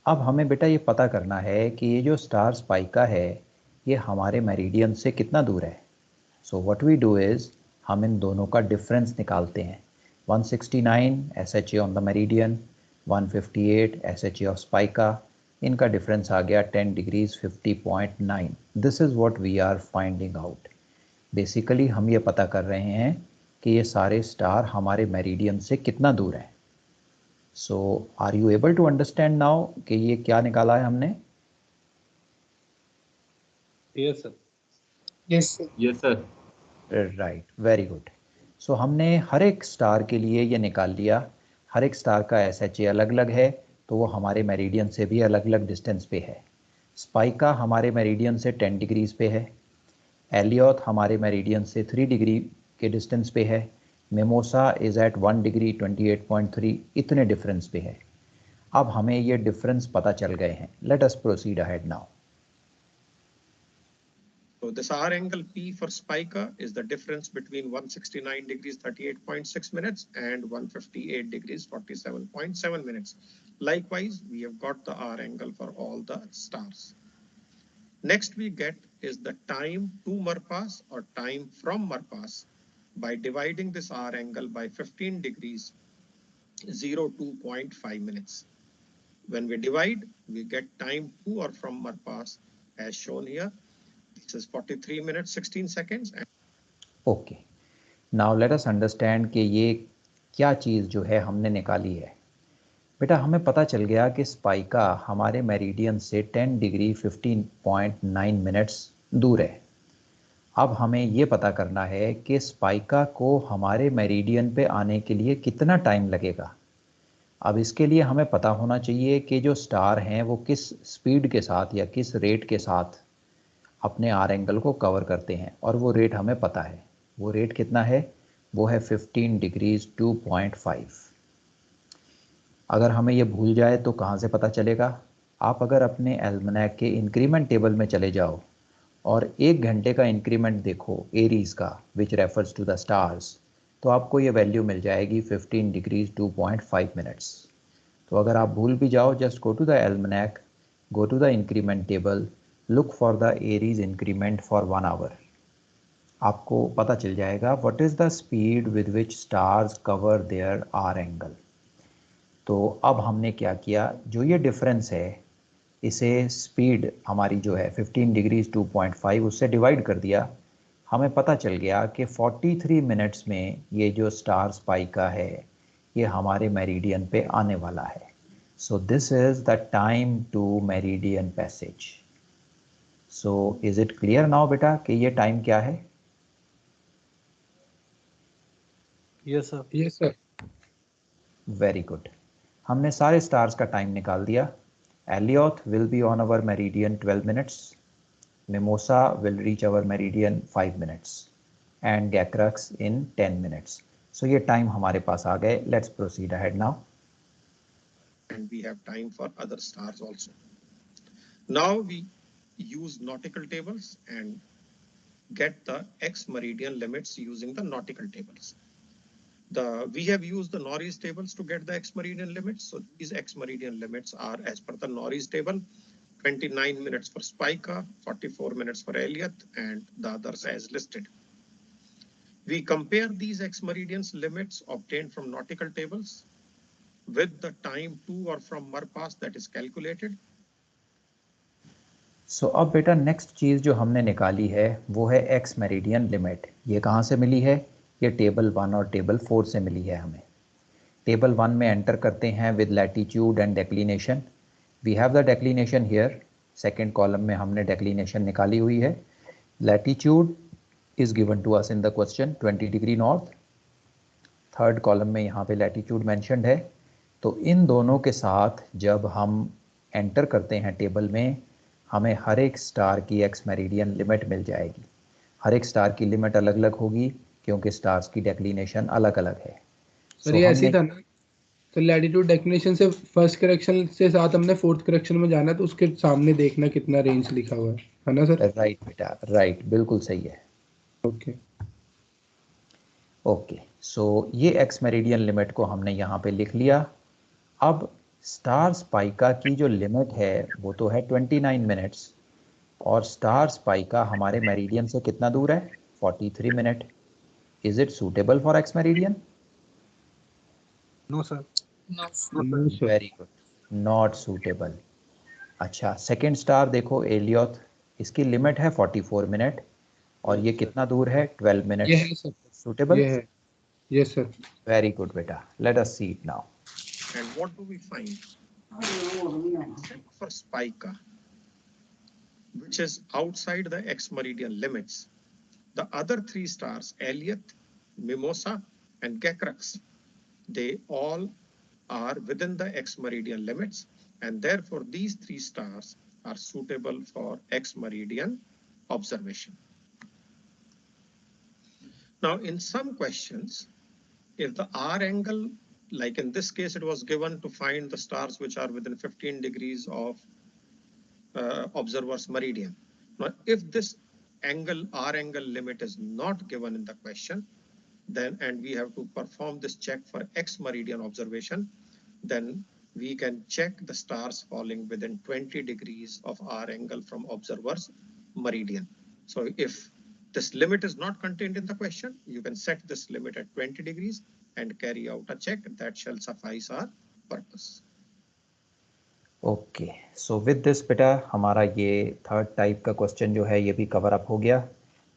अब हमें बेटा ये पता करना है कि ये जो स्टार स्पाइका है ये हमारे मेरिडियन से कितना दूर है. So what we do is हम इन दोनों का डिफरेंस निकालते हैं. 169 SHA on the meridian, 158 SHA of Spica, इनका डिफरेंस आ गया 10 degrees 50.9. This is what we are finding out. Basically हम ये पता कर रहे हैं कि ये सारे स्टार हमारे मेरिडियन से कितना दूर हैं. So are you able to understand now कि ये क्या निकाला है हमने? Yes sir. Yes, sir. Yes sir. Right, very good. So हमने हर एक स्टार के लिए ये निकाल लिया. हर एक स्टार का SHA अलग अलग है तो वो हमारे मेरिडियन से भी अलग अलग डिस्टेंस पे है. स्पाइका हमारे मेरिडियन से 10 डिग्रीज पे है. एलियोथ हमारे मेरिडियन से 3 डिग्री के डिस्टेंस पे है. Mimosa is at 1 degree 28.3. इतने डिफरेंस पे है. अब हमें ये डिफरेंस पता चल गए हैं. Let us proceed ahead now. So this hour angle P for Spica is the difference between 169 degrees 38.6 minutes and 158 degrees 47.7 minutes. Likewise, we have got the hour angle for all the stars. Next we get is the time to Marpas or time from Marpas by dividing this hour angle by 15 degrees 02.5 minutes. When we divide, we get time to or from Marpas as shown here. This is 43 minutes 16 seconds. Okay, now let us understand कि ये क्या चीज़ जो है हमने निकाली है। बेटा हमें पता चल गया कि स्पाइका हमारे मेरिडियन से 10 डिग्री 15.9 मिनट्स दूर है। अब हमें ये पता करना है कि स्पाइका को हमारे मेरिडियन पे आने के लिए कितना टाइम लगेगा। अब इसके लिए हमें पता होना चाहिए कि जो स्टार हैं वो किस स्पीड के साथ या किस रेट के साथ अपने आर एंगल को कवर करते हैं, और वो रेट हमें पता है। वो रेट कितना है? वो है 15 डिग्रीज 2.5। अगर हमें ये भूल जाए तो कहाँ से पता चलेगा? आप अगर अपने एल्मनैक के इंक्रीमेंट टेबल में चले जाओ और 1 घंटे का इंक्रीमेंट देखो एरीज का, which refers to the stars, तो आपको ये वैल्यू मिल जाएगी 15 डिग्रीज 2.5 मिनट्स। तो अगर आप भूल भी जाओ, just go to the almanac, go to the increment table, look for the Aries increment for 1 hour. आपको पता चल जाएगा what is the speed with which stars cover there are angle. तो अब हमने क्या किया, जो ये डिफरेंस है इसे स्पीड हमारी जो है 15 डिग्रीज 2.5 उससे डिवाइड कर दिया। हमें पता चल गया कि 43 मिनट्स में ये जो स्टार स्पाइका है ये हमारे मेरिडियन पे आने वाला है। So this is the time to meridian passage. So is it clear now बेटा कि ये टाइम क्या है? Yes sir. Yes sir. Very good, हमने सारे स्टार्स का टाइम निकाल दिया। Elliot will be on our meridian 12 minutes. Mimosa will reach our meridian 5 minutes. And Gacrux in 10 minutes. So ये time हमारे पास आ गए. Let's proceed ahead now. And we have time for other stars also. Now we use nautical tables and get the X meridian limits using the nautical tables. We have used the Norris tables to get the X meridian limits. So these X meridian limits are as per the Norris table: 29 minutes for Spica, 44 minutes for Elliot, and the others as listed. We compare these X meridians limits obtained from nautical tables with the time to or from Marpas that is calculated. So अब बेटा next चीज़ जो हमने निकाली है वो है X meridian limit. ये कहाँ से मिली है? ये टेबल 1 और टेबल 4 से मिली है हमें। टेबल 1 में एंटर करते हैं with latitude and declination. We have the declination here. Second column में हमने डेक्लिनेशन निकाली हुई है। Latitude is given to us in the question 20 degree north. Third column में यहाँ पे लैटिट्यूड मेंशन्ड है। तो इन दोनों के साथ जब हम एंटर करते हैं टेबल में, हमें हर एक स्टार की एक्स मेरिडियन लिमिट मिल जाएगी। हर एक स्टार की लिमिट अलग अलग होगी क्योंकि स्टार्स की डेक्लिनेशन अलग अलग है। सर ये ऐसी था ना, तो लैटिट्यूड डेक्लिनेशन से फर्स्ट करेक्शन से साथ हमने फोर्थ करेक्शन में जाना, तो उसके सामने देखना कितना रेंज लिखा हुआ है ना सर? राइट बेटा, राइट, बिल्कुल सही है। ओके ओके, सो ये एक्स मेरिडियन लिमिट को हमने यहाँ पे लिख लिया। अब स्टार स्पाइका की जो लिमिट है वो तो है 29 मिनट्स, और स्टार स्पाइका हमारे मेरिडियन से कितना दूर है? 43 minute. Is it suitable for X meridian? No sir. Very good, not suitable. अच्छा, सेकेंड स्टार देखो एलियोथ, इसकी लिमिट है 44 मिनट और ये कितना दूर है? 12 मिनट। ये है सर, सूटेबल? ये है। Yes sir. वेरी गुड बेटा, late us see it now. And what do we find? Except for Spica, which is outside the X meridian limits, the other three stars, Elliot, Mimosa, and Gacrux, they all are within the X meridian limits, and therefore these three stars are suitable for X meridian observation. Now, in some questions, if the R angle, like in this case, it was given to find the stars which are within 15 degrees of observer's meridian. Now, if this angle, R angle limit is not given in the question, then, and we have to perform this check for X meridian observation, then we can check the stars falling within 20 degrees of R angle from observer's meridian. So if this limit is not contained in the question, you can set this limit at 20 degrees and carry out a check that shall suffice our purpose. Okay, so with this बेटा हमारा ये third type का question जो है ये भी cover up हो गया।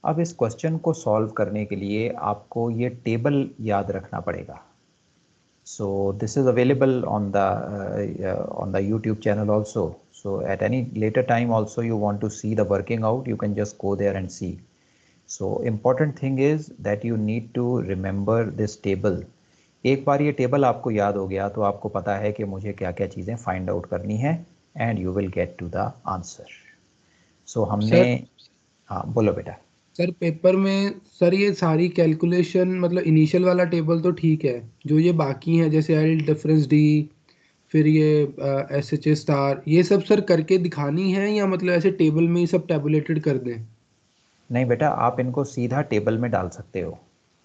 अब इस क्वेश्चन को सॉल्व करने के लिए आपको ये टेबल याद रखना पड़ेगा. So this is available on the YouTube channel also. So at any later time also you want to see the working out, you can just go there and see. So important thing is that you need to remember this table. एक बार ये table आपको याद हो गया तो आपको पता है कि मुझे क्या क्या चीज़ें फाइंड आउट करनी है and you will get to the answer. So हमने हाँ बोलो बेटा. सर पेपर में सर ये सारी कैलकुलेशन मतलब इनिशियल वाला टेबल तो ठीक है, जो ये बाकी है जैसे एल डिफरेंस डी फिर ये एस एच ए स्टार ये सब सर करके दिखानी है या मतलब ऐसे टेबल में ही सब टैबुलेटेड कर दें? नहीं बेटा, आप इनको सीधा टेबल में डाल सकते हो,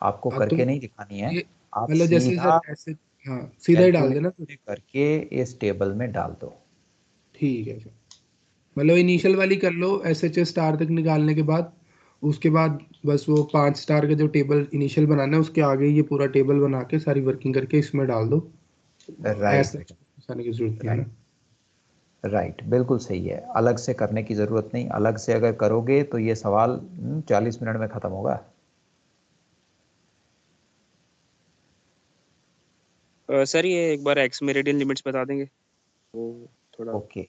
आपको तो करके नहीं दिखानी है. ये आप मतलब जैसे सीधा सर ऐसे हाँ सीधा ही डाल देना. कैलकुलेट करके इस टेबल में डाल दो. ठीक है सर, मतलब इनिशियल वाली कर लो एस एच ए स्टार तक निकालने के बाद, उसके बाद बस वो 5 स्टार का जो टेबल इनिशियल बनाना है उसके आगे ये पूरा टेबल बना के सारी वर्किंग करके इसमें डाल दो. राइट ऐसे करने की जरूरत नहीं है ना? राइट, बिल्कुल सही है. अलग से करने की ज़रूरत नहीं. अलग से अगर करोगे तो ये सवाल 40 मिनट में ख़त्म होगा. सर ये एक बार एक्स मेरिडियन लिमिट्स बता देंगे वो थोड़ा. ओके,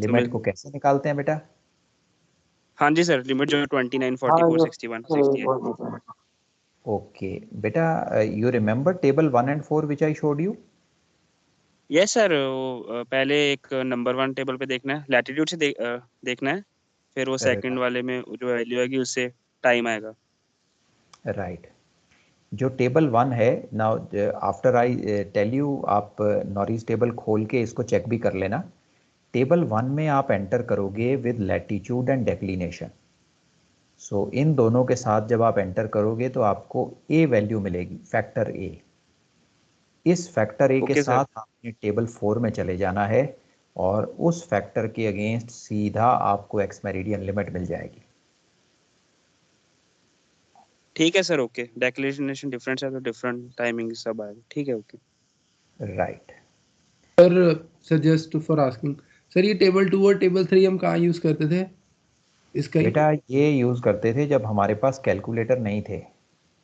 लिमिट को कैसे निकालते हैं बेटा? हाँ जी सर, लिमिट जो 29, 44, 61, 68. ओके बेटा, you remember table 1 and 4 which I showed you? Yes sir, वो पहले एक नंबर 1 टेबल पे देखना है, लैटिट्यूड से देखना है, फिर वो सेकंड वाले में जो वैल्यू आएगी उससे टाइम आएगा. राइट. जो टेबल 1 है, now after I tell you, आप नॉरिस टेबल खोल के इसको चेक भी कर लेना. टेबल 1 में आप एंटर करोगे विद लैटिट्यूड एंड डेक्लिनेशन. सो इन दोनों के साथ जब आप एंटर करोगे तो आपको ए वैल्यू मिलेगी, फैक्टर ए. इस फैक्टर ए के साथ आपने टेबल 4 में चले जाना है और उस फैक्टर के अगेंस्ट सीधा आपको एक्स मेरिडियन लिमिट मिल जाएगी. ठीक है सर, ओके. डेक्लिनेशन डिफरेंट है तो डिफरेंट टाइमिंग सब आएगा. ठीक है, okay. Right. Sir just for asking sir, ये टेबल 2 और टेबल 3 हम कहाँ यूज करते थे इसका? बेटा ये यूज करते थे जब हमारे पास कैलकुलेटर नहीं थे.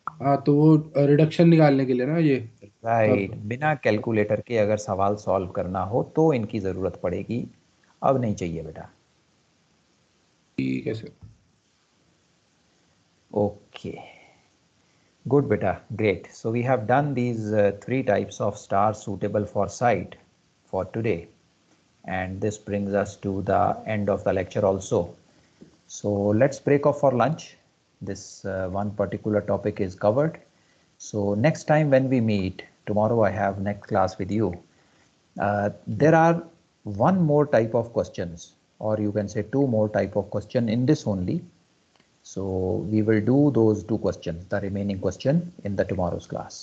हाँ, तो वो रिडक्शन निकालने के लिए ना ये. राइट, बिना कैलकुलेटर के अगर सवाल सॉल्व करना हो तो इनकी ज़रूरत पड़ेगी. अब नहीं चाहिए बेटा. ठीक है sir. Okay, good beta, great. So we have done these 3 types of stars suitable for sight for today, and this brings us to the end of the lecture also. So let's break off for lunch. This one particular topic is covered. So next time when we meet tomorrow, I have next class with you. There are one more type of questions, or you can say 2 more type of question in this only. So we will do those 2 questions, the remaining question in the tomorrow's class.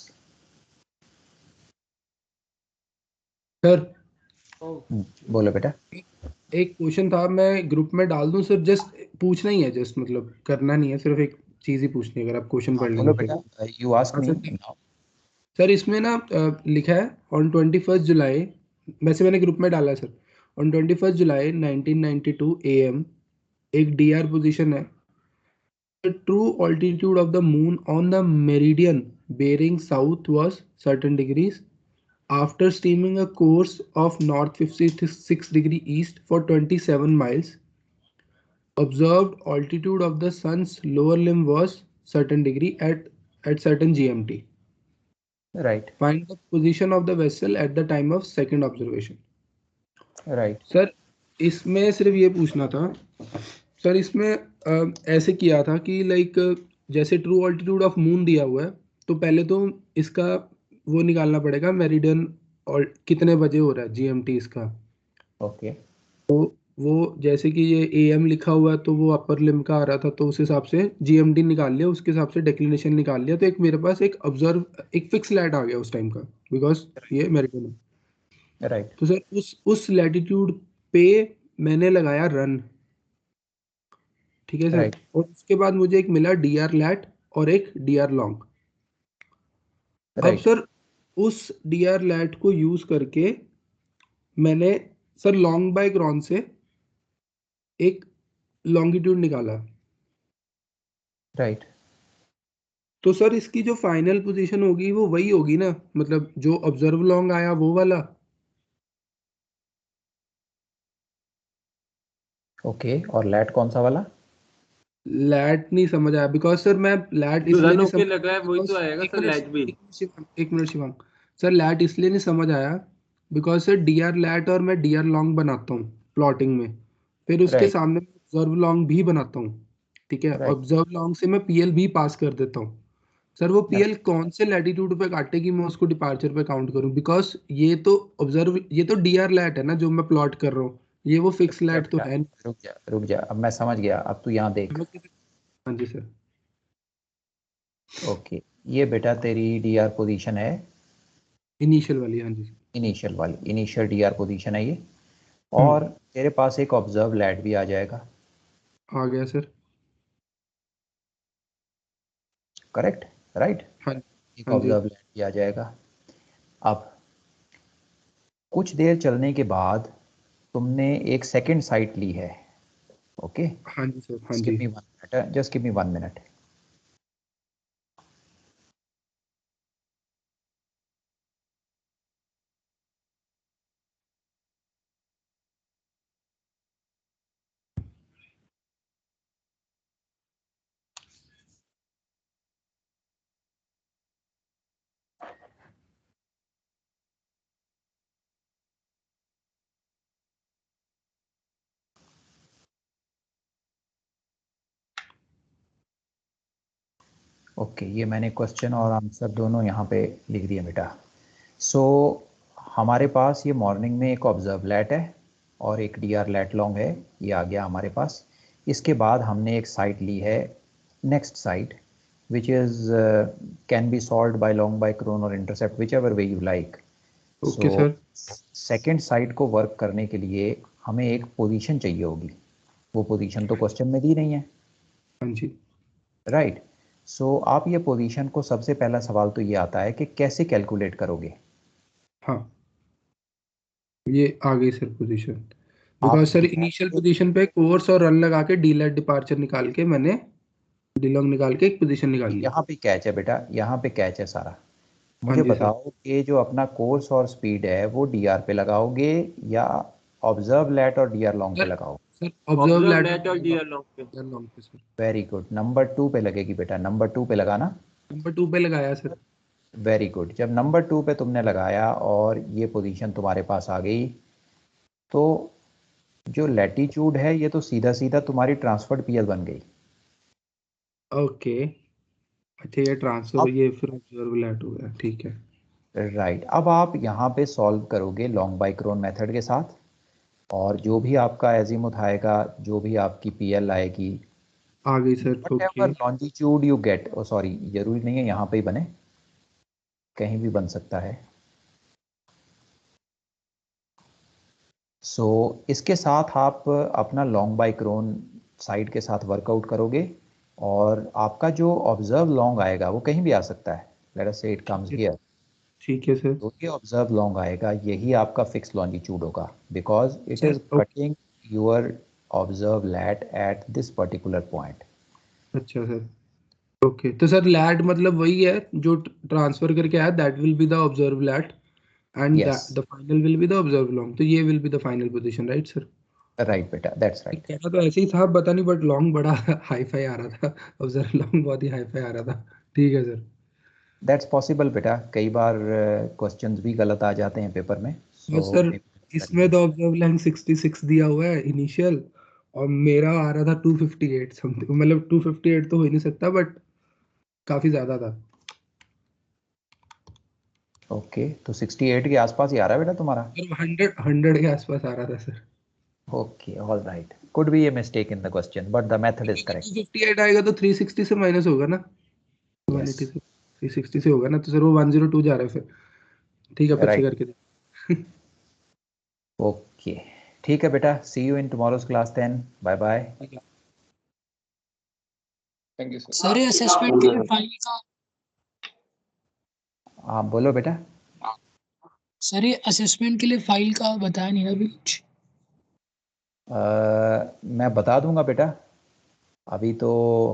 Sir बोलो बेटा. एक question था, मैं group में डाल दूं sir? Just पूछना ही है, जस्ट मतलब करना नहीं है, सिर्फ एक चीज ही पूछनी है. अगर आप क्वेश्चन पढ़ बोलो लेंगे बेटा, you ask me now. Sir इसमें ना लिखा है ऑन 21 जुलाई, वैसे मैंने ग्रुप में डाला है सर, ऑन 21 जुलाई 1992 AM एक DR पोजीशन है. The true altitude of the moon on the meridian bearing south was certain degrees. After steaming a course of north 56 degree east for 27 miles, observed altitude of the sun's lower limb was certain degree at certain GMT. Right. Find the position of the vessel at the time of second observation. Right. Sir इसमें सिर्फ ये पूछना था sir, इसमें ऐसे किया था कि लाइक जैसे ट्रू ऑल्टीट्यूड ऑफ मून दिया हुआ है तो पहले तो इसका वो निकालना पड़ेगा मेरिडियन और कितने बजे हो रहा है GMT इसका. ओके. तो वो जैसे कि ये AM लिखा हुआ है तो वो अपर लिम का आ रहा था, तो उस हिसाब से GMT निकाल लिया, उसके हिसाब से डेक्लिनेशन निकाल लिया. तो एक मेरे पास एक फिक्स लैट आ गया उस टाइम का, बिकॉज ये मेरिडियन है. राइट. तो सर उस लैटिट्यूड पे मैंने लगाया रन. ठीक है सर. Right. और उसके बाद मुझे एक मिला DR लैट और एक DR लॉन्ग. अब Right. सर उस DR लैट को यूज करके मैंने सर लॉन्ग बाय क्रॉन से एक लॉन्गिट्यूड निकाला. राइट। तो सर इसकी जो फाइनल पोजीशन होगी वो वही होगी ना, मतलब जो ऑब्जर्व लॉन्ग आया वो वाला। ओके, और लैट कौन सा वाला? लैट नहीं समझ आया, बिकॉज सर मैं लैट जो इसलिए रन नहीं होके समझ लगा है वही तो आएगा एक सर, मिनट लैच भी। एक मिनट शिवांग, सर लैट इसलिए नहीं समझ आया because sir D R lat और मैं डी आर लॉन्ग बनाता हूँ प्लॉटिंग में, फिर उसके राइट सामने ऑब्जर्व लॉन्ग भी बनाता हूँ। ठीक है, राइट ऑब्जर्व लॉन्ग से मैं पीएल भी पास कर देता हूँ। सर वो पीएल कौन से लैटिट्यूड पे काटेगी, मैं उसको डिपार्चर पे काउंट करूँ, बिकॉज ये तो ऑब्जर्व, ये तो डी आर लैट है ना जो मैं प्लॉट कर रहा हूँ, ये वो फिक्स लैट तो है नहीं। रुक जा, अब मैं समझ गया, अब तू यहाँ देख। हाँ जी सर। ओके, ये बेटा तेरी डी आर पोजिशन है, इनिशियल वाली, हाँ जी। इनिशियल वाली, इनिशियल डी आर पोजिशन है ये। और तेरे पास एक ऑब्जर्व लैट भी आ जाएगा। आ गया सर। Correct, right. हाँ एक हाँ जी। ऑब्जर्व लैट भी आ जाएगा। अब कुछ देर चलने के बाद तुमने एक सेकंड साइट ली है। ओके, हाँ जी सर। हाँ जस्ट जी। Give me 1 minute, just give me 1 minute. Okay, ये मैंने क्वेश्चन और आंसर दोनों यहाँ पे लिख दिए बेटा। सो हमारे पास ये मॉर्निंग में एक ऑब्जर्व लैट है और एक डी आर लैट लॉन्ग है, ये आ गया हमारे पास। इसके बाद हमने एक साइट ली है, next sight, which is can be solved by long by chron और intercept, whichever way you like. Okay so sir. Second sight को वर्क करने के लिए हमें एक पोजीशन चाहिए होगी, वो पोजीशन तो क्वेश्चन में दी नहीं है। हाँ जी। राइट। सो आप ये पोजीशन को, सबसे पहला सवाल तो ये आता है कि कैसे कैलकुलेट करोगे। हाँ, ये आ गई सर पोजीशन, आप बिकॉज सर DLAT इनिशियल पे, पोजीशन पे कोर्स और रन लगा के डीलेट डिपार्चर निकाल के मैंने डिलॉन्ग निकाल के एक पोजीशन निकाल ली। यहाँ पे कैच है बेटा, यहाँ पे कैच है सारा। हाँ मुझे जी सर। बताओ कि जो अपना कोर्स और स्पीड है वो डीआर पे लगाओगे या ऑब्जर्व लैट और डीआर लॉन्ग पे सर लगाओ? Sir observe observe lat lat और डीआर लॉन्ग पे। पे सर। वेरी गुड, नंबर 2 पे लगेगी बेटा, नंबर 2 पे लगाना। नंबर 2 पे लगाया सर। वेरी गुड, जब नंबर 2 पे तुमने लगाया और ये पोजीशन तुम्हारे पास आ गई, तो जो लैटिट्यूड है ये तो सीधा सीधा तुम्हारी ट्रांसफर्ड पीएल बन गई। ओके, अच्छा ये ट्रांसफर, अब ये फिर ऑब्जर्व लैट हो गया, ठीक है। राइट, अब आप यहाँ पे सॉल्व करोगे लॉन्ग बाय क्रोन मेथड के साथ, और जो भी आपका एजीमुथ आएगा, जो भी आपकी पीएल आएगी, आ गई sir. whatever okay. longitude you get, oh sorry, जरूरी नहीं है यहाँ पे ही बने, कहीं भी बन सकता है। सो इसके साथ आप अपना लॉन्ग बाय क्रोन साइड के साथ वर्कआउट करोगे, और आपका जो ऑब्जर्व लॉन्ग आएगा वो कहीं भी आ सकता है। लेट अस से इट कम्स हियर, ठीक है सर। तो ये ऑब्जर्व लॉन्ग आएगा, यही आपका फिक्स लॉन्जिट्यूड होगा, because it sir is cutting your observe lat at this particular point. अच्छा सर। ओके, तो सर लैट मतलब वही है जो ट्रांसफर करके आया, that will be the observe lat and yes, the final will be the observe long, तो ये will be the final position, right sir? Right बेटा, दैट्स राइट। कहना तो ऐसे ही था, पता नहीं, बट लॉन्ग बड़ा हाई फाई आ रहा था, ऑब्जर्व लॉन्ग बहुत ही हाई फाई आ रहा था। ठीक है सर। दैट्स पॉसिबल बेटा, कई बार क्वेश्चंस भी गलत आ जाते हैं पेपर में, और सो सर इसमें तो ऑब्जर्व लेंथ 66 दिया हुआ है इनिशियल, और मेरा आ रहा था 258 समथिंग, मतलब 258 तो हो ही नहीं सकता, बट काफी ज्यादा था। ओके, तो 68 के आसपास ही आ रहा है बेटा तुम्हारा। और 100 के आसपास आ रहा था sir. Okay, all right, could be a mistake in the question but the method is correct. 258 आएगा तो 360 से माइनस होगा ना, यस, 180 से 360 से होगा ना, तो सर वो 102 जा रहा है फिर। ठीक है, फिर से राइट। करके दे। ओके, ठीक है बेटा, see you in tomorrow's class 10, bye bye. Thank you sir. Sir ये असेसमेंट के लिए फाइल का, हाँ बोलो बेटा। सर ये असेसमेंट के लिए फाइल का बताया नहीं ना अभी कुछ। मैं बता दूंगा बेटा, अभी तो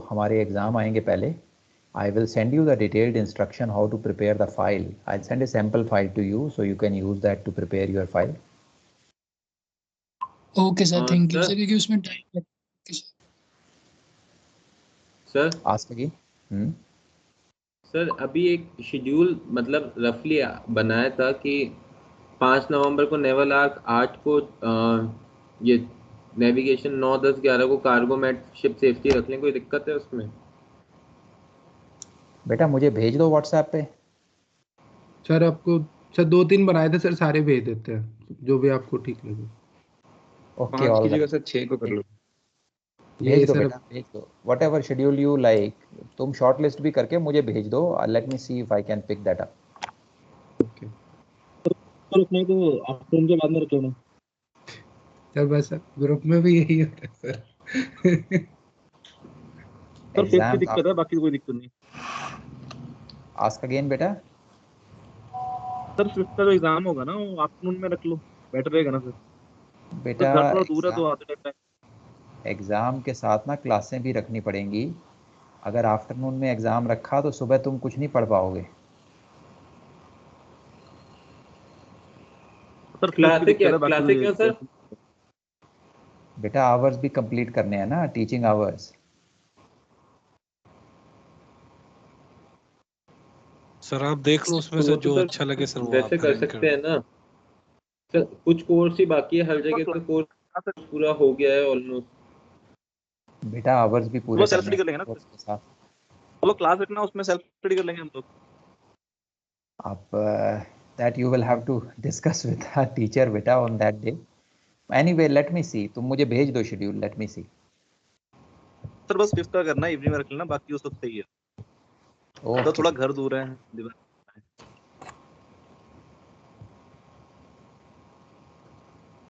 हमारे एग्ज़ाम आएंगे पहले. I will send you the detailed instruction how to prepare the file. I'll send a sample file to you so you can use that to prepare your file. Okay sir, thank you sir sir, क्योंकि उसमें time लगता है. Sir Ask again. Sir अभी एक schedule मतलब रफली बनाया था कि 5 नवंबर को नेवल आर्क 8 को ये नेविगेशन 9, 10, 11 को कार्गो मैट शिप सेफ्टी रख लें. कोई दिक्कत है उसमें? बेटा मुझे भेज दो व्हाट्सएप पे. सर आपको सर 2-3 बनाए थे सर, सारे भेज देते हैं जो भी आपको ठीक लगे. ओके 5 ऑल की जगह राइट. सर 6 को कर लो. भेज ये दो सर बेटा, भेज दो. Whatever schedule you like. तुम शॉर्ट लिस्ट भी करके मुझे भेज दो. Let me see if I can pick that up. Okay sir उसमें तो आफ्टरनून के बाद में रख लेना. सर बस ग्रुप में भी यही होता है सर. सर फिफ्थ की एग्जाम दिक्कत है, बाकी कोई दिक्कत नहीं. आस्क अगेन बेटा. सर फिफ्थ का जो एग्जाम होगा ना वो आफ्टरनून में रख लो, बेटर रहेगा ना सर. बेटा घर थोड़ा दूर है तो आते टाइम. एग्ज़ाम के साथ ना क्लासें भी रखनी पड़ेंगी. अगर आफ्टरनून में एग्ज़ाम रखा तो सुबह तुम कुछ नहीं पढ़ पाओगे. सर क्लासे क्यों सर? बेटा आवर्स भी कंप्लीट करने हैं ना, टीचिंग आवर्स. सर आप देख लो उसमें से जो अच्छा लगे सर वो वैसे आप कर सकते हैं ना सर. कुछ कोर्स ही बाकी है, हर जगह तो कोर्स पूरा हो गया है ऑलमोस्ट. बेटा आवर्स भी पूरे सेल्फ स्टडी कर लेंगे ना के साथ. चलो क्लास रखना, उसमें सेल्फ स्टडी कर लेंगे हम लोग. आप that you will have to discuss with our teacher बेटा on that day. Anyway, let me see. तुम मुझे भेज दो schedule. let me see. Sir बस फिफ्थ का करना, इवनिंग में रख लेना, बाकी वो सब सही है. तो थोड़ा घर दूर है.